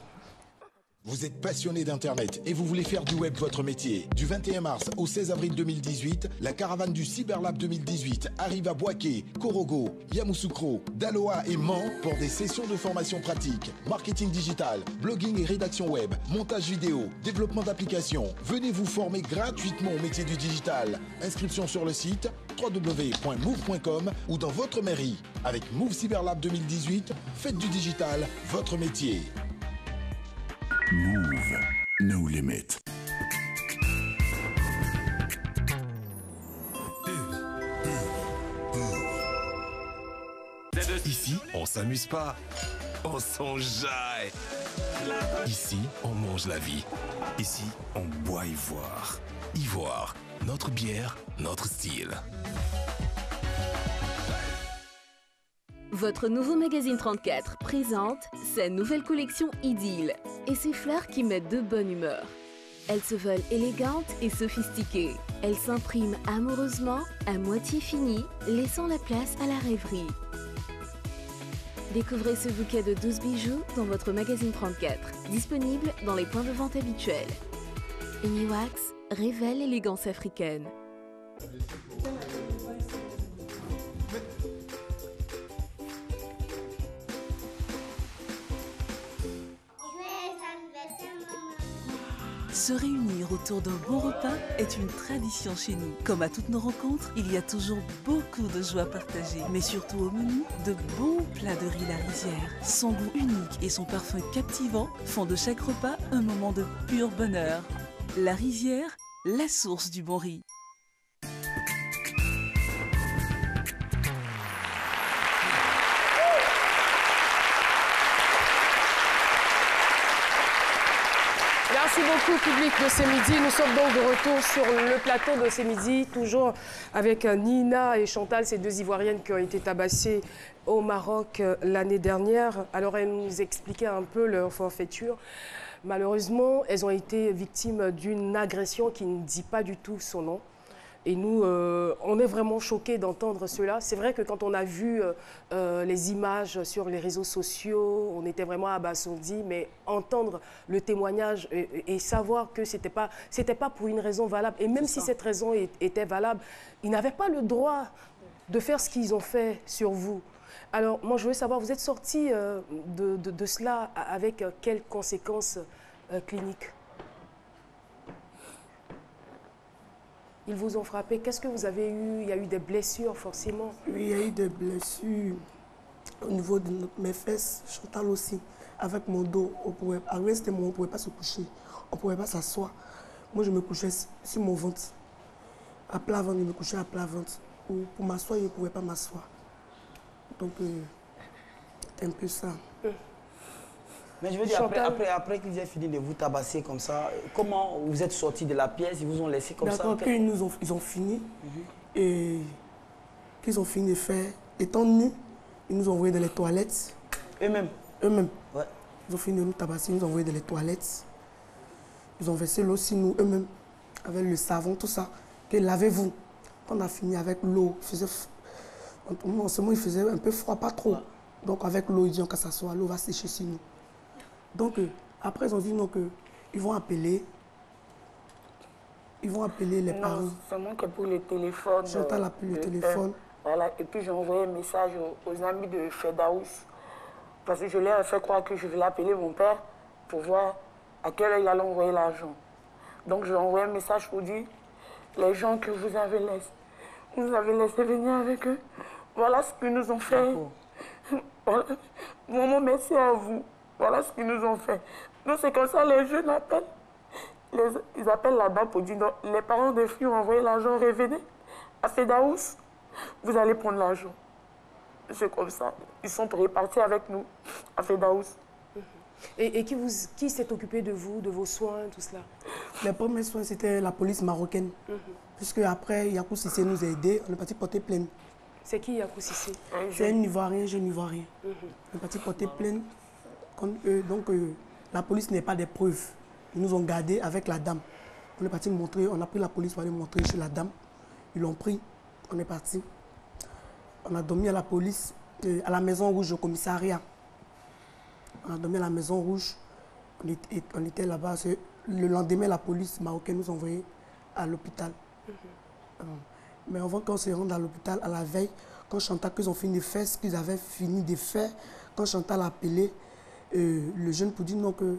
Vous êtes passionné d'Internet et vous voulez faire du web votre métier. Du 21 mars au 16 avril 2018, la caravane du Cyberlab 2018 arrive à Bouaké, Korogo, Yamoussoukro, Daloa et Mans pour des sessions de formation pratique, marketing digital, blogging et rédaction web, montage vidéo, développement d'applications. Venez vous former gratuitement au métier du digital. Inscription sur le site www.move.com ou dans votre mairie. Avec Move Cyberlab 2018, faites du digital votre métier. Move, no limit. Ici, on s'amuse pas, on s'enjaille. Ici, on mange la vie. Ici, on boit Ivoire. Ivoire, notre bière, notre style. Votre nouveau magazine 34 présente sa nouvelle collection Idylle et ses fleurs qui mettent de bonne humeur. Elles se veulent élégantes et sophistiquées. Elles s'impriment amoureusement, à moitié finies, laissant la place à la rêverie. Découvrez ce bouquet de 12 bijoux dans votre magazine 34, disponible dans les points de vente habituels. Uniwax révèle l'élégance africaine. Se réunir autour d'un bon repas est une tradition chez nous. Comme à toutes nos rencontres, il y a toujours beaucoup de joie partagée. Mais surtout au menu, de bons plats de riz La Rizière. Son goût unique et son parfum captivant font de chaque repas un moment de pur bonheur. La Rizière, la source du bon riz. Merci beaucoup, public de ce midi. Nous sommes donc de retour sur le plateau de ce midi, toujours avec Nina et Chantal, ces deux Ivoiriennes qui ont été tabassées au Maroc l'année dernière. Alors, elles nous expliquaient un peu leur forfaiture. Malheureusement, elles ont été victimes d'une agression qui ne dit pas du tout son nom. Et nous, on est vraiment choqués d'entendre cela. C'est vrai que quand on a vu les images sur les réseaux sociaux, on était vraiment abasourdis, mais entendre le témoignage et savoir que c'était pas pour une raison valable, et même si cette raison était valable, ils n'avaient pas le droit de faire ce qu'ils ont fait sur vous. Alors, moi, je veux savoir, vous êtes sortis de cela avec quelles conséquences cliniques ? Ils vous ont frappé. Qu'est-ce que vous avez eu? Il y a eu des blessures, forcément. Oui, il y a eu des blessures au niveau de mes fesses, Chantal aussi, avec mon dos. On pouvait, à ce moment, on ne pouvait pas se coucher, on ne pouvait pas s'asseoir. Moi, je me couchais sur mon ventre. À plat ventre, je me couchais à plat ventre. Pour m'asseoir, je ne pouvais pas m'asseoir. Donc, c'est un peu ça. Mais je veux dire, après qu'ils aient fini de vous tabasser comme ça, comment vous êtes sortis de la pièce, ils vous ont laissé comme ça? D'accord, ils ont fini, et qu'ils ont fini de faire, étant nus, ils nous ont envoyés dans les toilettes. Eux-mêmes? Eux-mêmes. Ouais. Ils ont fini de nous tabasser, ils nous ont envoyés dans les toilettes. Ils ont versé l'eau sur nous, eux-mêmes, avec le savon, tout ça. Que lavez-vous. Quand on a fini avec l'eau, en ce moment, il faisait un peu froid, pas trop. Ouais. Donc avec l'eau, ils disent qu'à s'asseoir, l'eau va sécher sur nous. Donc, après, ils ont dit non, qu'ils vont appeler. Ils vont appeler les parents. Seulement que pour le téléphone. Chantal a pris le téléphone. Voilà, et puis j'ai envoyé un message aux amis de Fedaous, parce que je leur ai fait croire que je vais appeler mon père pour voir à quelle heure il allait envoyer l'argent. Donc j'ai envoyé un message pour dire, les gens que vous avez laissé venir avec eux, voilà ce qu'ils nous ont fait. Voilà. Maman, merci à vous. Voilà ce qu'ils nous ont fait. Donc c'est comme ça, les jeunes appellent. Ils appellent là-bas pour dire, non, les parents des filles ont envoyé l'argent, revenez à Fedaous, vous allez prendre l'argent. C'est comme ça. Ils sont répartis avec nous à Fedaous. Et qui s'est occupé de vous, de vos soins, tout cela? Les premiers soins, c'était la police marocaine. Puisque après, Yakou Sissé nous a aidés, on est parti porter plainte. C'est qui Yakou Sissé? C'est un Ivoirien, jeune Ivoirien. On est parti porter plainte contre eux. Donc la police n'est pas des preuves. Ils nous ont gardés avec la dame. On est parti montrer, on a pris la police pour aller montrer chez la dame. Ils l'ont pris, on est parti. On a dormi à la police, à la Maison Rouge, au commissariat. On a dormi à la Maison Rouge. On était là-bas. Le lendemain, la police marocaine nous a envoyés à l'hôpital. Mais avant qu'on se rende à l'hôpital, à la veille, quand Chantal, qu'ils ont fini de faire ce qu'ils avaient fini de faire, quand Chantal a appelé le jeune pour dire non, que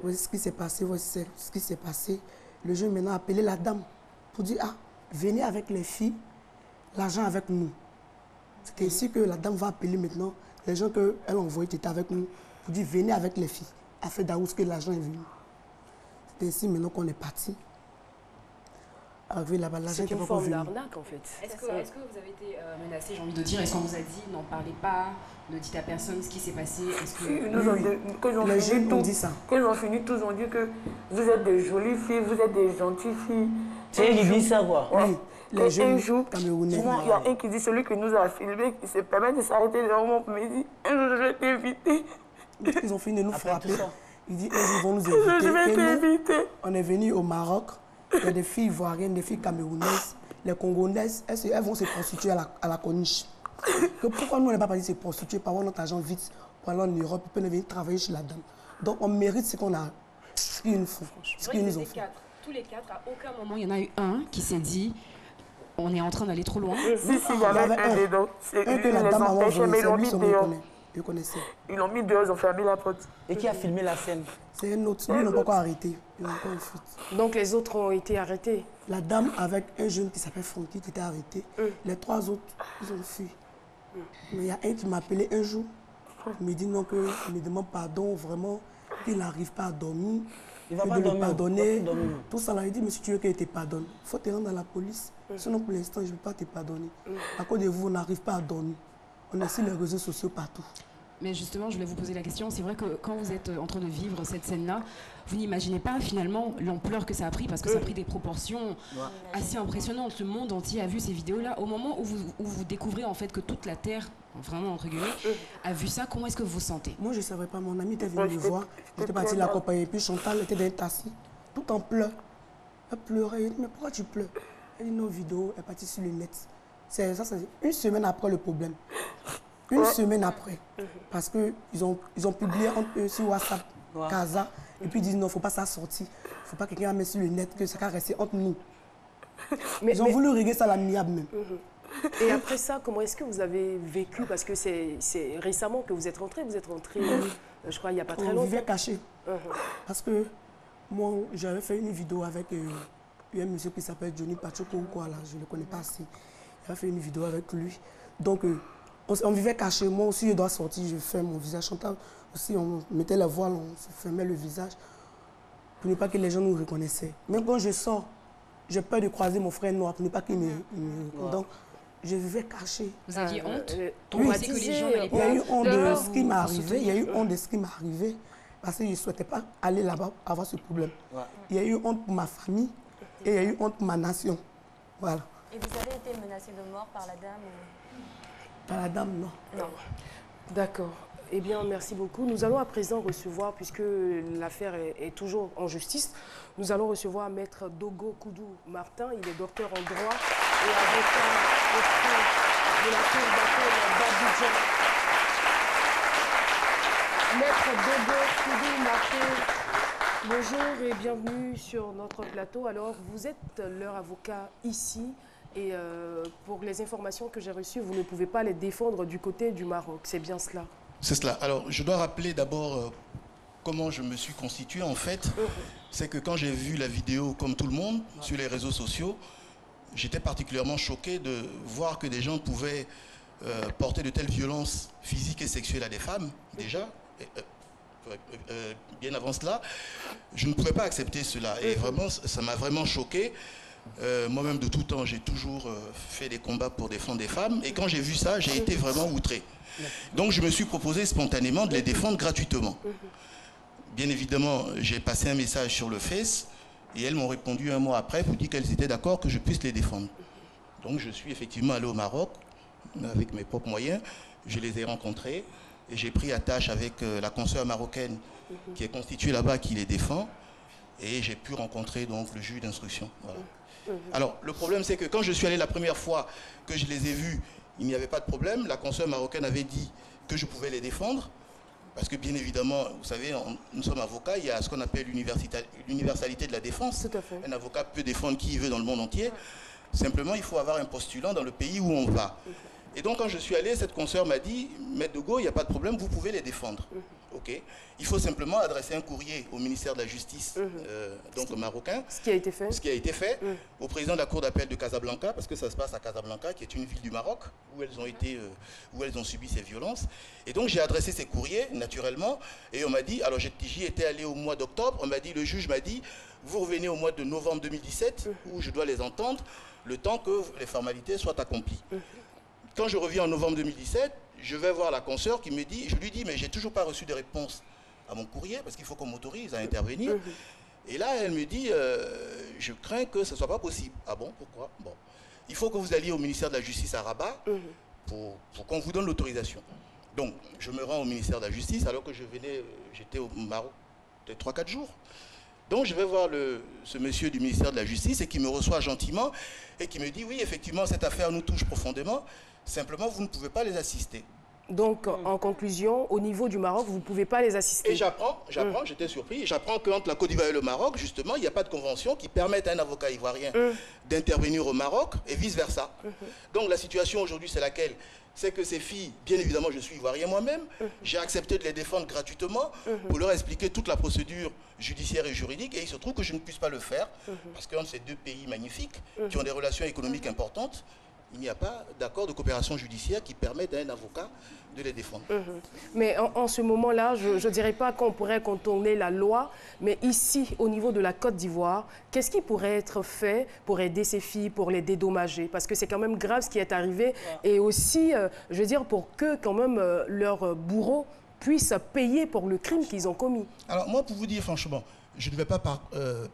voici ce qui s'est passé, voici ce qui s'est passé. Le jeune maintenant a appelé la dame pour dire, ah, venez avec les filles, l'argent avec nous. C'est ici que la dame va appeler maintenant les gens qu'elle a envoyés étaient avec nous pour dire, venez avec les filles, à Fedaous que l'argent est venu. C'est ici maintenant qu'on est parti. C'est une forme d'arnaque en fait. Est-ce que vous avez été menacé, j'ai envie de dire, est-ce qu'on vous a dit n'en parlez pas, ne dites à personne ce qui s'est passé? Les jeunes ont dit ça. Quand ils ont fini, tous ont dit que vous êtes des jolies filles, vous êtes des gentilles filles. C'est eux qui disent ça quoi? Oui. Les jeunes camerounais. Il y a un qui dit, celui qui nous a filmé, qui se permet de s'arrêter devant moi pour me dire, un jour je vais t'inviter. Ils ont fini de nous frapper. Ils disent, un jour ils vont nous inviter. Je vais t'inviter. On est venu au Maroc. Il y a des filles ivoiriennes, des filles camerounaises, les congolaises, elles vont se prostituer à la corniche. Pourquoi nous, on n'est pas parti se prostituer pour avoir notre argent vite, pour aller en Europe, pour venir travailler chez la dame. Donc on mérite ce qu'on a, ce qu'ils nous font, ce qu'ils nous ont fait. Tous les quatre, à aucun moment, il y en a eu un qui s'est dit, on est en train d'aller trop loin. Si, il y avait un dedans. Un que la dame a envoyé, mais ils l'ont mis dehors. Je connaissais. Ils l'ont mis dehors, ils ont fermé la porte. Et qui a filmé la scène? C'est un autre. Lui, ils n'ont pas encore arrêté. Ils ont encore une fuite. Donc les autres ont été arrêtés? La dame avec un jeune qui s'appelle Francky qui était arrêté. Les trois autres, ils ont fui. Mais il y a un qui m'a appelé un jour. Il me dit non, qu'il me demande pardon, vraiment, qu'il n'arrive pas à dormir. Il va pas dormir. Pardonner. Tout ça, là, il dit, mais si tu veux qu'elle te pardonne, il faut te rendre à la police. Sinon, pour l'instant, je ne vais pas te pardonner. À cause de vous, on n'arrive pas à dormir. On est sur les réseaux sociaux partout. Mais justement, je voulais vous poser la question. C'est vrai que quand vous êtes en train de vivre cette scène-là, vous n'imaginez pas finalement l'ampleur que ça a pris, parce que ça a pris des proportions assez impressionnantes. Le monde entier a vu ces vidéos-là. Au moment où vous découvrez en fait que toute la Terre, vraiment entre guillemets, a vu ça, comment est-ce que vous vous sentez? Moi, je ne savais pas. Mon ami était venu me voir. J'étais partie l'accompagner. Puis Chantal était dans assis, tout en pleurs. Elle pleurait. Elle dit, mais pourquoi tu pleures? Elle dit, nos vidéos, elle est partie sur le net. C'est ça, c'est une semaine après le problème. Une semaine après. Parce qu'ils ont publié entre eux sur WhatsApp, Casa, et puis ils disent non, il ne faut pas ça sortir. Il ne faut pas que quelqu'un mette sur le net, que ça va rester entre nous. Ils ont voulu régler ça à l'amiable même. Et après ça, comment est-ce que vous avez vécu? Parce que c'est récemment que vous êtes rentré. Vous êtes rentré, je crois, il n'y a pas très longtemps. On vivait caché. Parce que moi, j'avais fait une vidéo avec un monsieur qui s'appelle Johnny Pachoko ou quoi là, je ne le connais pas assez. J'avais fait une vidéo avec lui. Donc, on vivait caché. Moi aussi, je dois sortir, je fais mon visage. Chantal aussi, on mettait la voile, on se fermait le visage pour ne pas que les gens nous reconnaissaient. Même quand je sors, j'ai peur de croiser mon frère noir pour ne pas qu'il me donc, je vivais caché. Vous aviez honte? Oui, il y a eu honte de ce qui m'est arrivé. Il y a eu honte de ce qui m'est arrivé parce que je ne souhaitais pas aller là-bas avoir ce problème. Il y a eu honte pour ma famille et il y a eu honte pour ma nation. Voilà. Et vous avez été menacé de mort par la dame ou... Par la dame, non. Non. D'accord. Eh bien, merci beaucoup. Nous allons à présent recevoir, puisque l'affaire est toujours en justice, nous allons recevoir Maître Dogo Koudou Martin. Il est docteur en droit et avocat auprès de la Cour d'appel d'Abidjan. Maître Dogo Koudou Martin, bonjour et bienvenue sur notre plateau. Alors, vous êtes leur avocat ici. Et pour les informations que j'ai reçues, vous ne pouvez pas les défendre du côté du Maroc. C'est bien cela? C'est cela. Alors, je dois rappeler d'abord comment je me suis constitué. En fait, c'est que quand j'ai vu la vidéo, comme tout le monde, sur les réseaux sociaux, j'étais particulièrement choqué de voir que des gens pouvaient porter de telles violences physiques et sexuelles à des femmes, déjà. Bien avant cela, je ne pouvais pas accepter cela. Et vraiment, ça m'a vraiment choqué. Moi-même, de tout temps, j'ai toujours fait des combats pour défendre des femmes. Et quand j'ai vu ça, j'ai été vraiment outré. Donc, je me suis proposé spontanément de les défendre gratuitement. Bien évidemment, j'ai passé un message sur le Face et elles m'ont répondu un mois après pour dire qu'elles étaient d'accord que je puisse les défendre. Donc, je suis effectivement allé au Maroc avec mes propres moyens. Je les ai rencontrées et j'ai pris attache avec la consoeur marocaine qui est constituée là-bas, qui les défend. Et j'ai pu rencontrer donc le juge d'instruction. Voilà. Alors, le problème, c'est que quand je suis allé la première fois que je les ai vus, il n'y avait pas de problème. La consoeur marocaine avait dit que je pouvais les défendre. Parce que, bien évidemment, vous savez, nous sommes avocats, il y a ce qu'on appelle l'universalité de la défense. Tout à fait. Un avocat peut défendre qui il veut dans le monde entier. Simplement, il faut avoir un postulant dans le pays où on va. Et donc, quand je suis allé, cette consoeur m'a dit, Maître de Gaulle, il n'y a pas de problème, vous pouvez les défendre. Ok. Il faut simplement adresser un courrier au ministère de la Justice, donc marocain. Ce qui a été fait. Ce qui a été fait au président de la Cour d'appel de Casablanca, parce que ça se passe à Casablanca, qui est une ville du Maroc, où elles ont été, où elles ont subi ces violences. Et donc, j'ai adressé ces courriers, naturellement, et on m'a dit, alors j'y étais allé au mois d'octobre, on m'a dit, le juge m'a dit, vous revenez au mois de novembre 2017, où je dois les entendre, le temps que les formalités soient accomplies. Quand je reviens en novembre 2017, je vais voir la consoeur qui me dit, je lui dis, mais j'ai toujours pas reçu de réponse à mon courrier, parce qu'il faut qu'on m'autorise à intervenir. Et là, elle me dit, je crains que ce ne soit pas possible. Ah bon, pourquoi? Bon, il faut que vous alliez au ministère de la Justice à Rabat pour qu'on vous donne l'autorisation. Donc, je me rends au ministère de la Justice, alors que j'étais au Maroc peut-être 3-4 jours. Donc, je vais voir ce monsieur du ministère de la Justice et qui me reçoit gentiment et qui me dit, oui, effectivement, cette affaire nous touche profondément. Simplement, vous ne pouvez pas les assister. Donc, en conclusion, au niveau du Maroc, vous ne pouvez pas les assister. Et j'apprends, j'étais surpris, j'apprends qu'entre la Côte d'Ivoire et le Maroc, justement, il n'y a pas de convention qui permette à un avocat ivoirien d'intervenir au Maroc et vice-versa. Donc, la situation aujourd'hui, c'est laquelle? C'est que ces filles, bien évidemment, je suis ivoirien moi-même, j'ai accepté de les défendre gratuitement pour leur expliquer toute la procédure judiciaire et juridique, et il se trouve que je ne puisse pas le faire, parce qu'entre ces deux pays magnifiques, qui ont des relations économiques importantes, il n'y a pas d'accord de coopération judiciaire qui permette à un avocat de les défendre. Mais en ce moment-là, je ne dirais pas qu'on pourrait contourner la loi, mais ici, au niveau de la Côte d'Ivoire, qu'est-ce qui pourrait être fait pour aider ces filles, pour les dédommager? Parce que c'est quand même grave ce qui est arrivé. Et aussi, je veux dire, pour que quand même leurs bourreaux puissent payer pour le crime qu'ils ont commis. Alors moi, pour vous dire franchement, je ne vais pas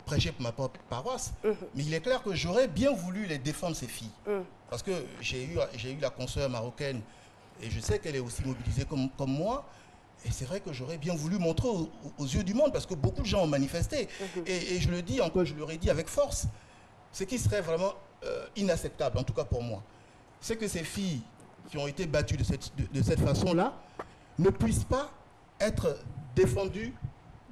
prêcher pour ma propre paroisse, mais il est clair que j'aurais bien voulu les défendre, ces filles. Parce que j'ai eu la consoeur marocaine et je sais qu'elle est aussi mobilisée comme moi. Et c'est vrai que j'aurais bien voulu montrer aux yeux du monde, parce que beaucoup de gens ont manifesté. Et je le dis encore, je leur ai dit avec force, ce qui serait vraiment inacceptable, en tout cas pour moi, c'est que ces filles qui ont été battues de cette façon-là ne puissent pas être défendues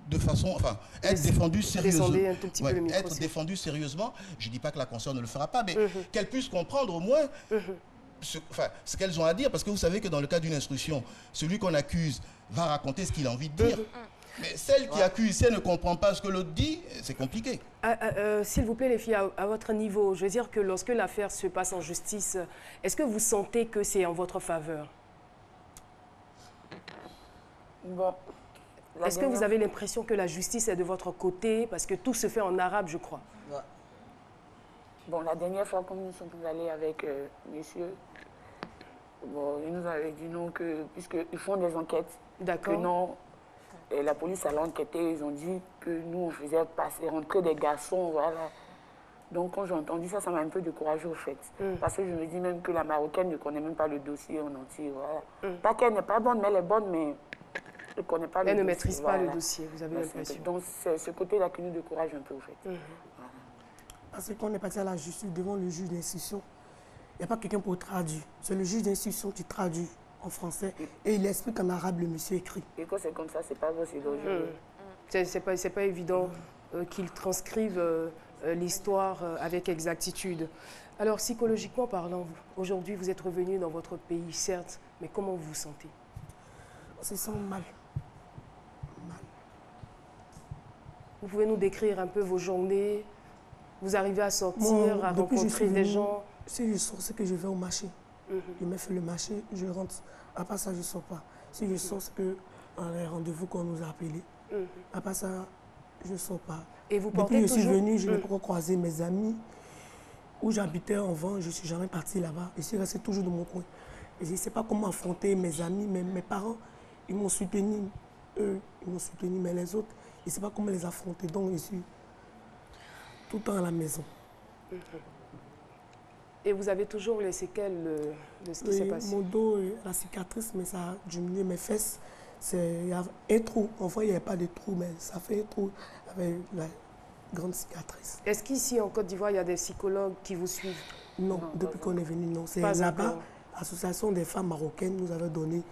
de façon, enfin, être défendu sérieusement. Être défendu sérieusement, je ne dis pas que la consoeur ne le fera pas, mais qu'elle puisse comprendre au moins ce qu'elles ont à dire, parce que vous savez que dans le cas d'une instruction, celui qu'on accuse va raconter ce qu'il a envie de dire. Mais celle qui accuse, si elle ne comprend pas ce que l'autre dit, c'est compliqué. S'il vous plaît, les filles, à votre niveau, je veux dire que lorsque l'affaire se passe en justice, est-ce que vous sentez que c'est en votre faveur? Bon. Est-ce que vous avez l'impression que la justice est de votre côté? Parce que tout se fait en arabe, je crois. Bon, la dernière fois, comme nous sommes allés avec monsieur, bon, il nous avait dit non, puisqu'ils font des enquêtes, que non, et la police allait enquêter, ils ont dit que nous, on faisait rentrer des garçons, voilà. Donc, quand j'ai entendu ça, ça m'a un peu découragée, au fait. Parce que je me dis même que la Marocaine ne connaît même pas le dossier en entier, voilà. Pas qu'elle n'est pas bonne, mais elle est bonne, mais... Elle ne maîtrise pas le dossier, vous avez l'impression. Donc, c'est ce côté-là qui nous décourage un peu, au fait. Parce qu'on est parti à la justice devant le juge d'instruction. Il n'y a pas quelqu'un pour traduire. C'est le juge d'instruction qui traduit en français et il explique en arabe, le monsieur écrit. Et quand c'est comme ça, c'est pas vrai, c'est dangereux. C'est pas évident qu'ils transcrivent l'histoire avec exactitude. Alors, psychologiquement parlant, aujourd'hui, vous êtes revenu dans votre pays, certes, mais comment vous vous sentez? On se sent mal. Vous pouvez nous décrire un peu vos journées? Vous arrivez à sortir, à rencontrer des gens? Si je sors, c'est que je vais au marché. Je me fais le marché, je rentre. À part ça, je ne sors pas. Si je sors, c'est que les rendez-vous qu'on nous a appelés. À part ça, je ne sors pas. Et vous Depuis que je suis venu, je n'ai toujours... pas croisé mes amis. Où j'habitais avant, je ne suis jamais parti là-bas. Je suis resté toujours dans mon coin. Et je ne sais pas comment affronter mes amis, mais mes parents, ils m'ont soutenu. Eux, ils m'ont soutenu, mais les autres, je ne sais pas comment les affronter. Donc, je suis tout le temps à la maison. Et vous avez toujours les séquelles de ce qui s'est passé? Mon dos, la cicatrice, mais ça a diminué. Mes fesses, il y a un trou. En fait, il n'y avait pas de trou, mais ça fait un trou avec la grande cicatrice. Est-ce qu'ici, en Côte d'Ivoire, il y a des psychologues qui vous suivent? Non, depuis qu'on est venu, non. C'est là-bas, l'association des femmes marocaines nous avait donné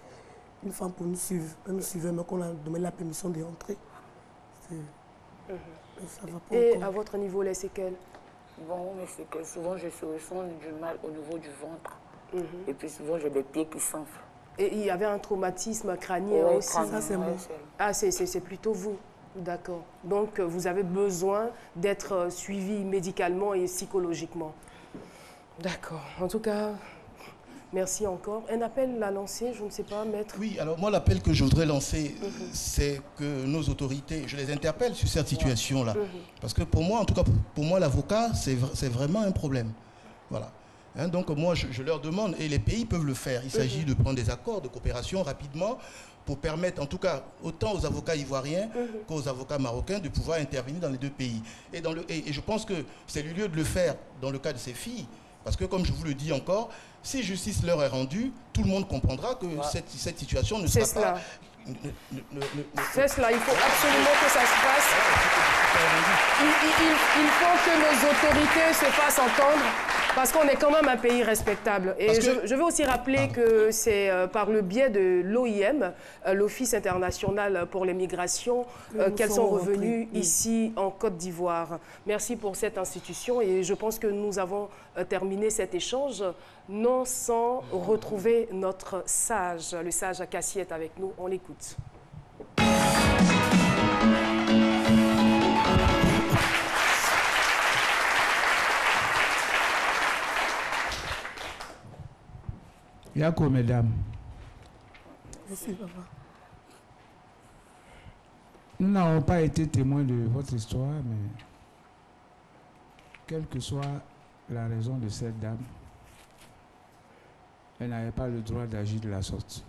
une femme pour nous suivre. Elle nous suivait, mais qu'on a donné la permission de rentrer. Ça va pas Et encore. à votre niveau, les séquelles? Bon, mais c'est que souvent je ressens du mal au niveau du ventre. Et puis souvent j'ai des pieds qui s'enflent. Et il y avait un traumatisme crânien aussi? Ça, c'est moi. Ah, c'est plutôt vous? D'accord. Donc, vous avez besoin d'être suivi médicalement et psychologiquement. D'accord. En tout cas, merci encore. Un appel à lancer, je ne sais pas, maître? Oui, alors moi, l'appel que je voudrais lancer, c'est que nos autorités, je les interpelle sur cette situation-là. Parce que pour moi, en tout cas, pour moi, l'avocat, c'est vraiment un problème. Voilà. Hein, donc moi, je leur demande, et les pays peuvent le faire, il s'agit de prendre des accords de coopération rapidement pour permettre, en tout cas, autant aux avocats ivoiriens qu'aux avocats marocains de pouvoir intervenir dans les deux pays. Et je pense que c'est le lieu de le faire dans le cas de ces filles. Parce que, comme je vous le dis encore, si justice leur est rendue, tout le monde comprendra que cette situation ne sera pas... C'est cela, il faut absolument que ça se passe. Il faut que nos autorités se fassent entendre, parce qu'on est quand même un pays respectable. Et je veux aussi rappeler que c'est par le biais de l'OIM, l'Office international pour les migrations, qu'elles sont revenues ici en Côte d'Ivoire. Merci pour cette institution et je pense que nous avons terminé cet échange, non sans retrouver notre sage. Le sage Akassi est avec nous, on l'écoute. Yako, mesdames. Merci, papa. Nous n'avons pas été témoins de votre histoire, mais quelle que soit la raison de cette dame, elle n'avait pas le droit d'agir de la sorte.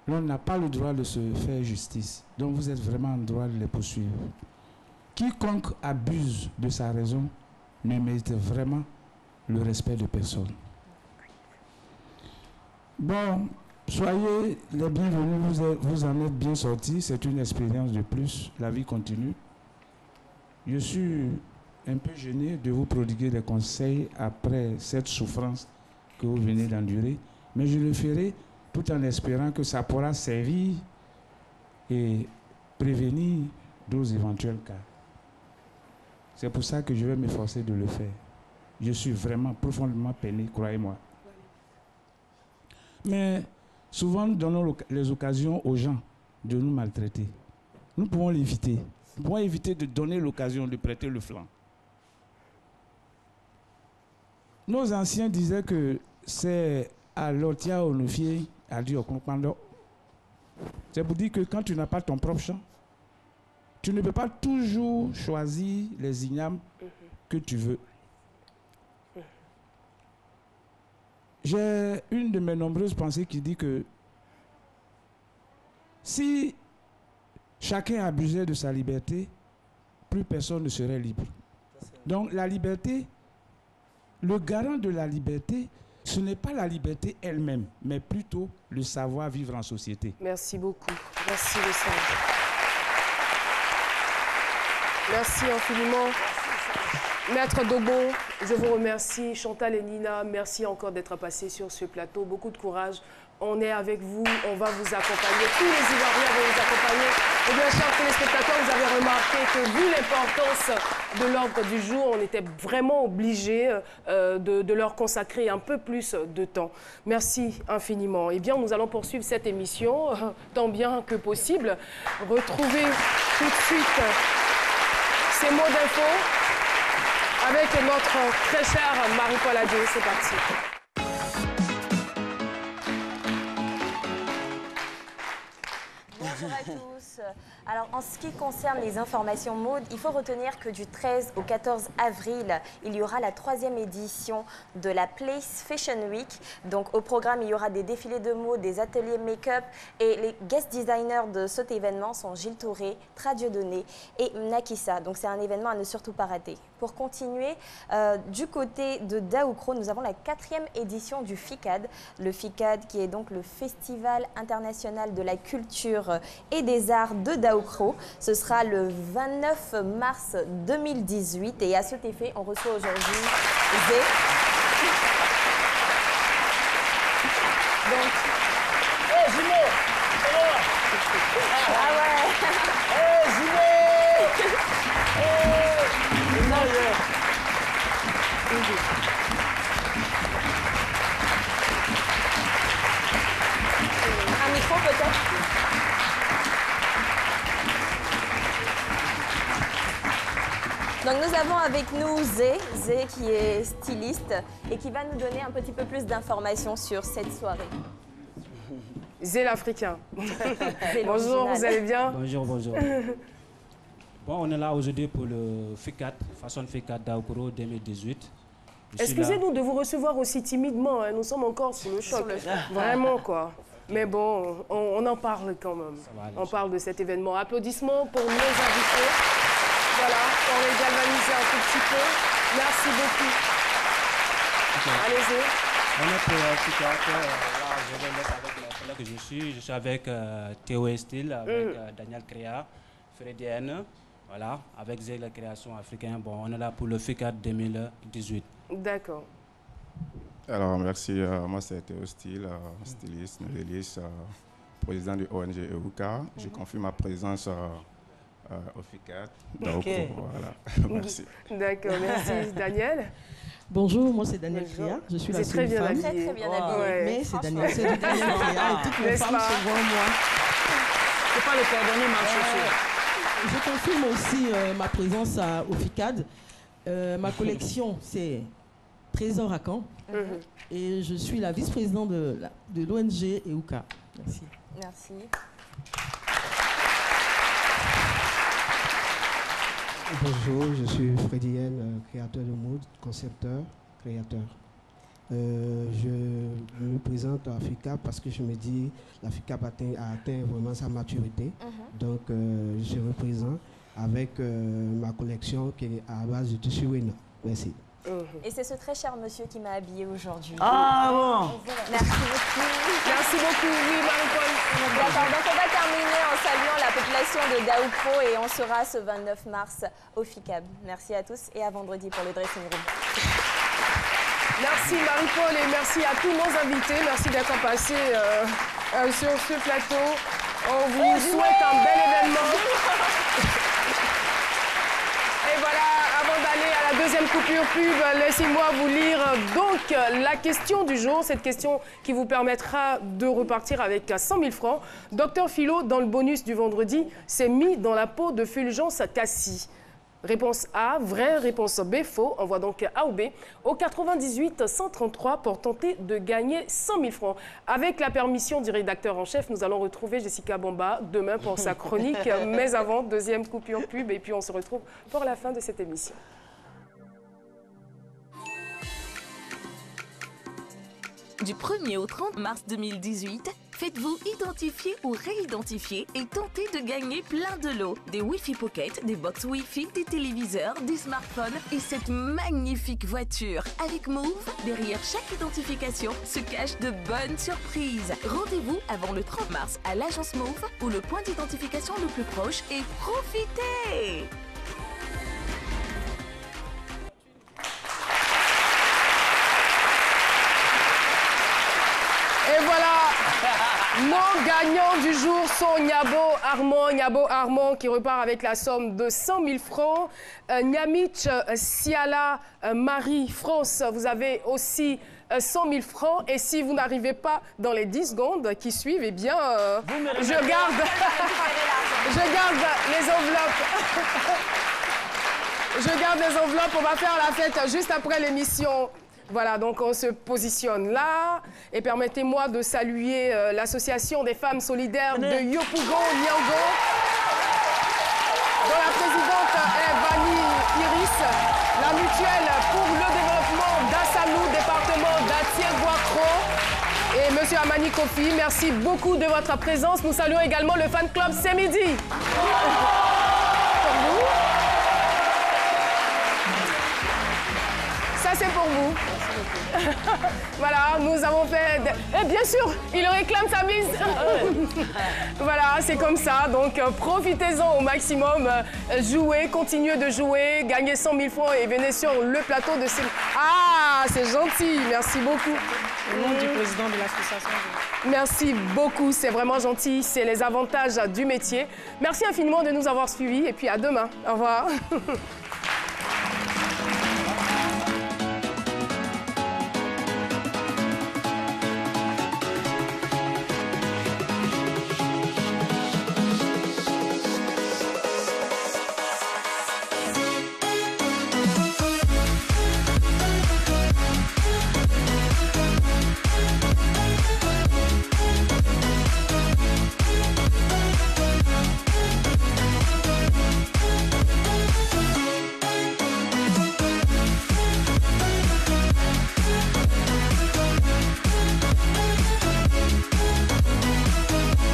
L'on n'a pas le droit de se faire justice. Donc vous êtes vraiment en droit de les poursuivre. Quiconque abuse de sa raison ne mérite vraiment le respect de personne. Bon, soyez les bienvenus, vous en êtes bien sortis, c'est une expérience de plus, la vie continue. Je suis un peu gêné de vous prodiguer des conseils après cette souffrance que vous venez d'endurer, mais je le ferai tout en espérant que ça pourra servir et prévenir d'autres éventuels cas. C'est pour ça que je vais m'efforcer de le faire. Je suis vraiment profondément peiné, croyez-moi. Mais souvent, nous donnons les occasions aux gens de nous maltraiter. Nous pouvons l'éviter. Nous pouvons éviter de donner l'occasion de prêter le flanc. Nos anciens disaient que c'est à l'ortia onufié à dire au. C'est pour dire que quand tu n'as pas ton propre champ, tu ne peux pas toujours choisir les ignames que tu veux. J'ai une de mes nombreuses pensées qui dit que si chacun abusait de sa liberté, plus personne ne serait libre. Donc la liberté, le garant de la liberté, ce n'est pas la liberté elle-même, mais plutôt le savoir vivre en société. Merci beaucoup. Merci le sage. Merci infiniment. Maître Dobo, je vous remercie. Chantal et Nina, merci encore d'être passés sur ce plateau. Beaucoup de courage. On est avec vous, on va vous accompagner. Tous les Ivoiriens vont vous accompagner. Et bien, chers téléspectateurs, vous avez remarqué que vu l'importance de l'ordre du jour, on était vraiment obligé de leur consacrer un peu plus de temps. Merci infiniment. Eh bien, nous allons poursuivre cette émission tant bien que possible. Retrouvez tout de suite ces mots d'info avec notre très chère Marie-Paul Adjo. C'est parti. Bonjour à tous. Alors, en ce qui concerne les informations mode, il faut retenir que du 13 au 14 avril, il y aura la 3e édition de la Place Fashion Week. Donc, au programme, il y aura des défilés de mode, des ateliers make-up et les guest designers de cet événement sont Gilles Touré, Tradiodonné et Nakissa. Donc, c'est un événement à ne surtout pas rater. Pour continuer, du côté de Daoukro, nous avons la 4e édition du FICAD. Le FICAD qui est donc le Festival international de la culture et des arts de Daoukro. Ce sera le 29 mars 2018 et à cet effet, on reçoit aujourd'hui Zé. Donc... Hey, Jumeau! Ah ouais! Hey, Jumeau! Hey! Un micro peut-être? Donc nous avons avec nous Zé qui est styliste et qui va nous donner un petit peu plus d'informations sur cette soirée. Zé l'Africain. Bonjour, vous allez bien? Bonjour, bonjour. Bon, on est là aujourd'hui pour le FICAD, Fashion FICAD Daoukro 2018. Excusez-nous de vous recevoir aussi timidement, hein. Nous sommes encore sous le choc. Vraiment, quoi. Mais bon, on en parle quand même. On parle de cet événement. Applaudissements pour nos invités. Voilà, on les galvanise un tout petit peu. Merci beaucoup. Allez-y. On est pour FICAD. Là, je vais mettre avec les collègues que je suis avec Théo Estil, avec Daniel Créa, Freddy N. Voilà, avec Zé la création africaine. Bon, on est là pour le FICAD 2018. D'accord. Alors, merci. Moi, c'est Théo Estil, styliste, modéliste, président du ONG EUCA. Je confie ma présence au FICAD. Donc, voilà. Merci. D'accord, merci. Daniel? Bonjour, moi c'est Daniel Créa. Je suis la seule femme. Très bien habillée. Mais c'est Daniel, c'est du Daniel Créa et toutes les femmes se voient moi. C'est pas le cordonnier marché. Je confirme aussi ma présence au FICAD. Ma collection, c'est Trésor à Caen. Et je suis la vice-présidente de l'ONG EUCA. Merci. Merci. Bonjour, je suis Freddy N, créateur de mode, concepteur, créateur. Je me présente à FICAD parce que je me dis la FICAD a atteint vraiment sa maturité. Donc, je représente avec ma collection qui est à base de tissu Wena. Merci. Et c'est ce très cher monsieur qui m'a habillée aujourd'hui. Ah bon. Merci beaucoup. Merci beaucoup, oui, Marie-Paul. D'accord, donc on va terminer en saluant la population de Daoukro et on sera ce 29 mars au FICAD. Merci à tous et à vendredi pour le dressing room. Merci Marie-Paul et merci à tous nos invités. Merci d'être passés sur ce plateau. On vous souhaite un bel événement. Et voilà, avant d'aller à la deuxième coupure pub, laissez-moi vous lire donc la question du jour. Cette question qui vous permettra de repartir avec 100 000 francs. Docteur Philo, dans le bonus du vendredi, s'est mis dans la peau de Fulgence Cassis. Réponse A, vrai. Réponse B, faux. Envoie donc A ou B au 98 133 pour tenter de gagner 100 000 francs. Avec la permission du rédacteur en chef, nous allons retrouver Jessica Bomba demain pour sa chronique. Mais avant, deuxième coupure pub et puis on se retrouve pour la fin de cette émission. Du 1er au 30 mars 2018, faites-vous identifier ou réidentifier et tentez de gagner plein de lots. Des Wi-Fi Pocket, des box Wi-Fi, des téléviseurs, des smartphones et cette magnifique voiture. Avec Move, derrière chaque identification se cachent de bonnes surprises. Rendez-vous avant le 30 mars à l'agence Move ou le point d'identification le plus proche et profitez! Nos gagnants du jour sont Nyabo Armand qui repart avec la somme de 100 000 francs. Nyamich Siala Marie France, vous avez aussi 100 000 francs. Et si vous n'arrivez pas dans les 10 secondes qui suivent, eh bien, je garde les enveloppes. Je garde les enveloppes. On va faire la fête juste après l'émission. Voilà, donc on se positionne là. Et permettez-moi de saluer l'association des femmes solidaires de Yopougon, Nyango, dont la présidente est Vani Iris, la mutuelle pour le développement d'Assalou, département d'Atier-Boiscro, et M. Amani Kofi. Merci beaucoup de votre présence. Nous saluons également le fan club C'est Midi. Pour vous. Ça, c'est pour vous. Voilà, nous avons fait... Et bien sûr, il réclame sa mise. Voilà, c'est comme ça. Donc, profitez-en au maximum. Jouez, continuez de jouer, gagnez 100 000 francs et venez sur le plateau de... Ah, c'est gentil. Merci beaucoup. Au nom du président de l'association. Merci beaucoup, c'est vraiment gentil. C'est les avantages du métier. Merci infiniment de nous avoir suivis et puis à demain. Au revoir.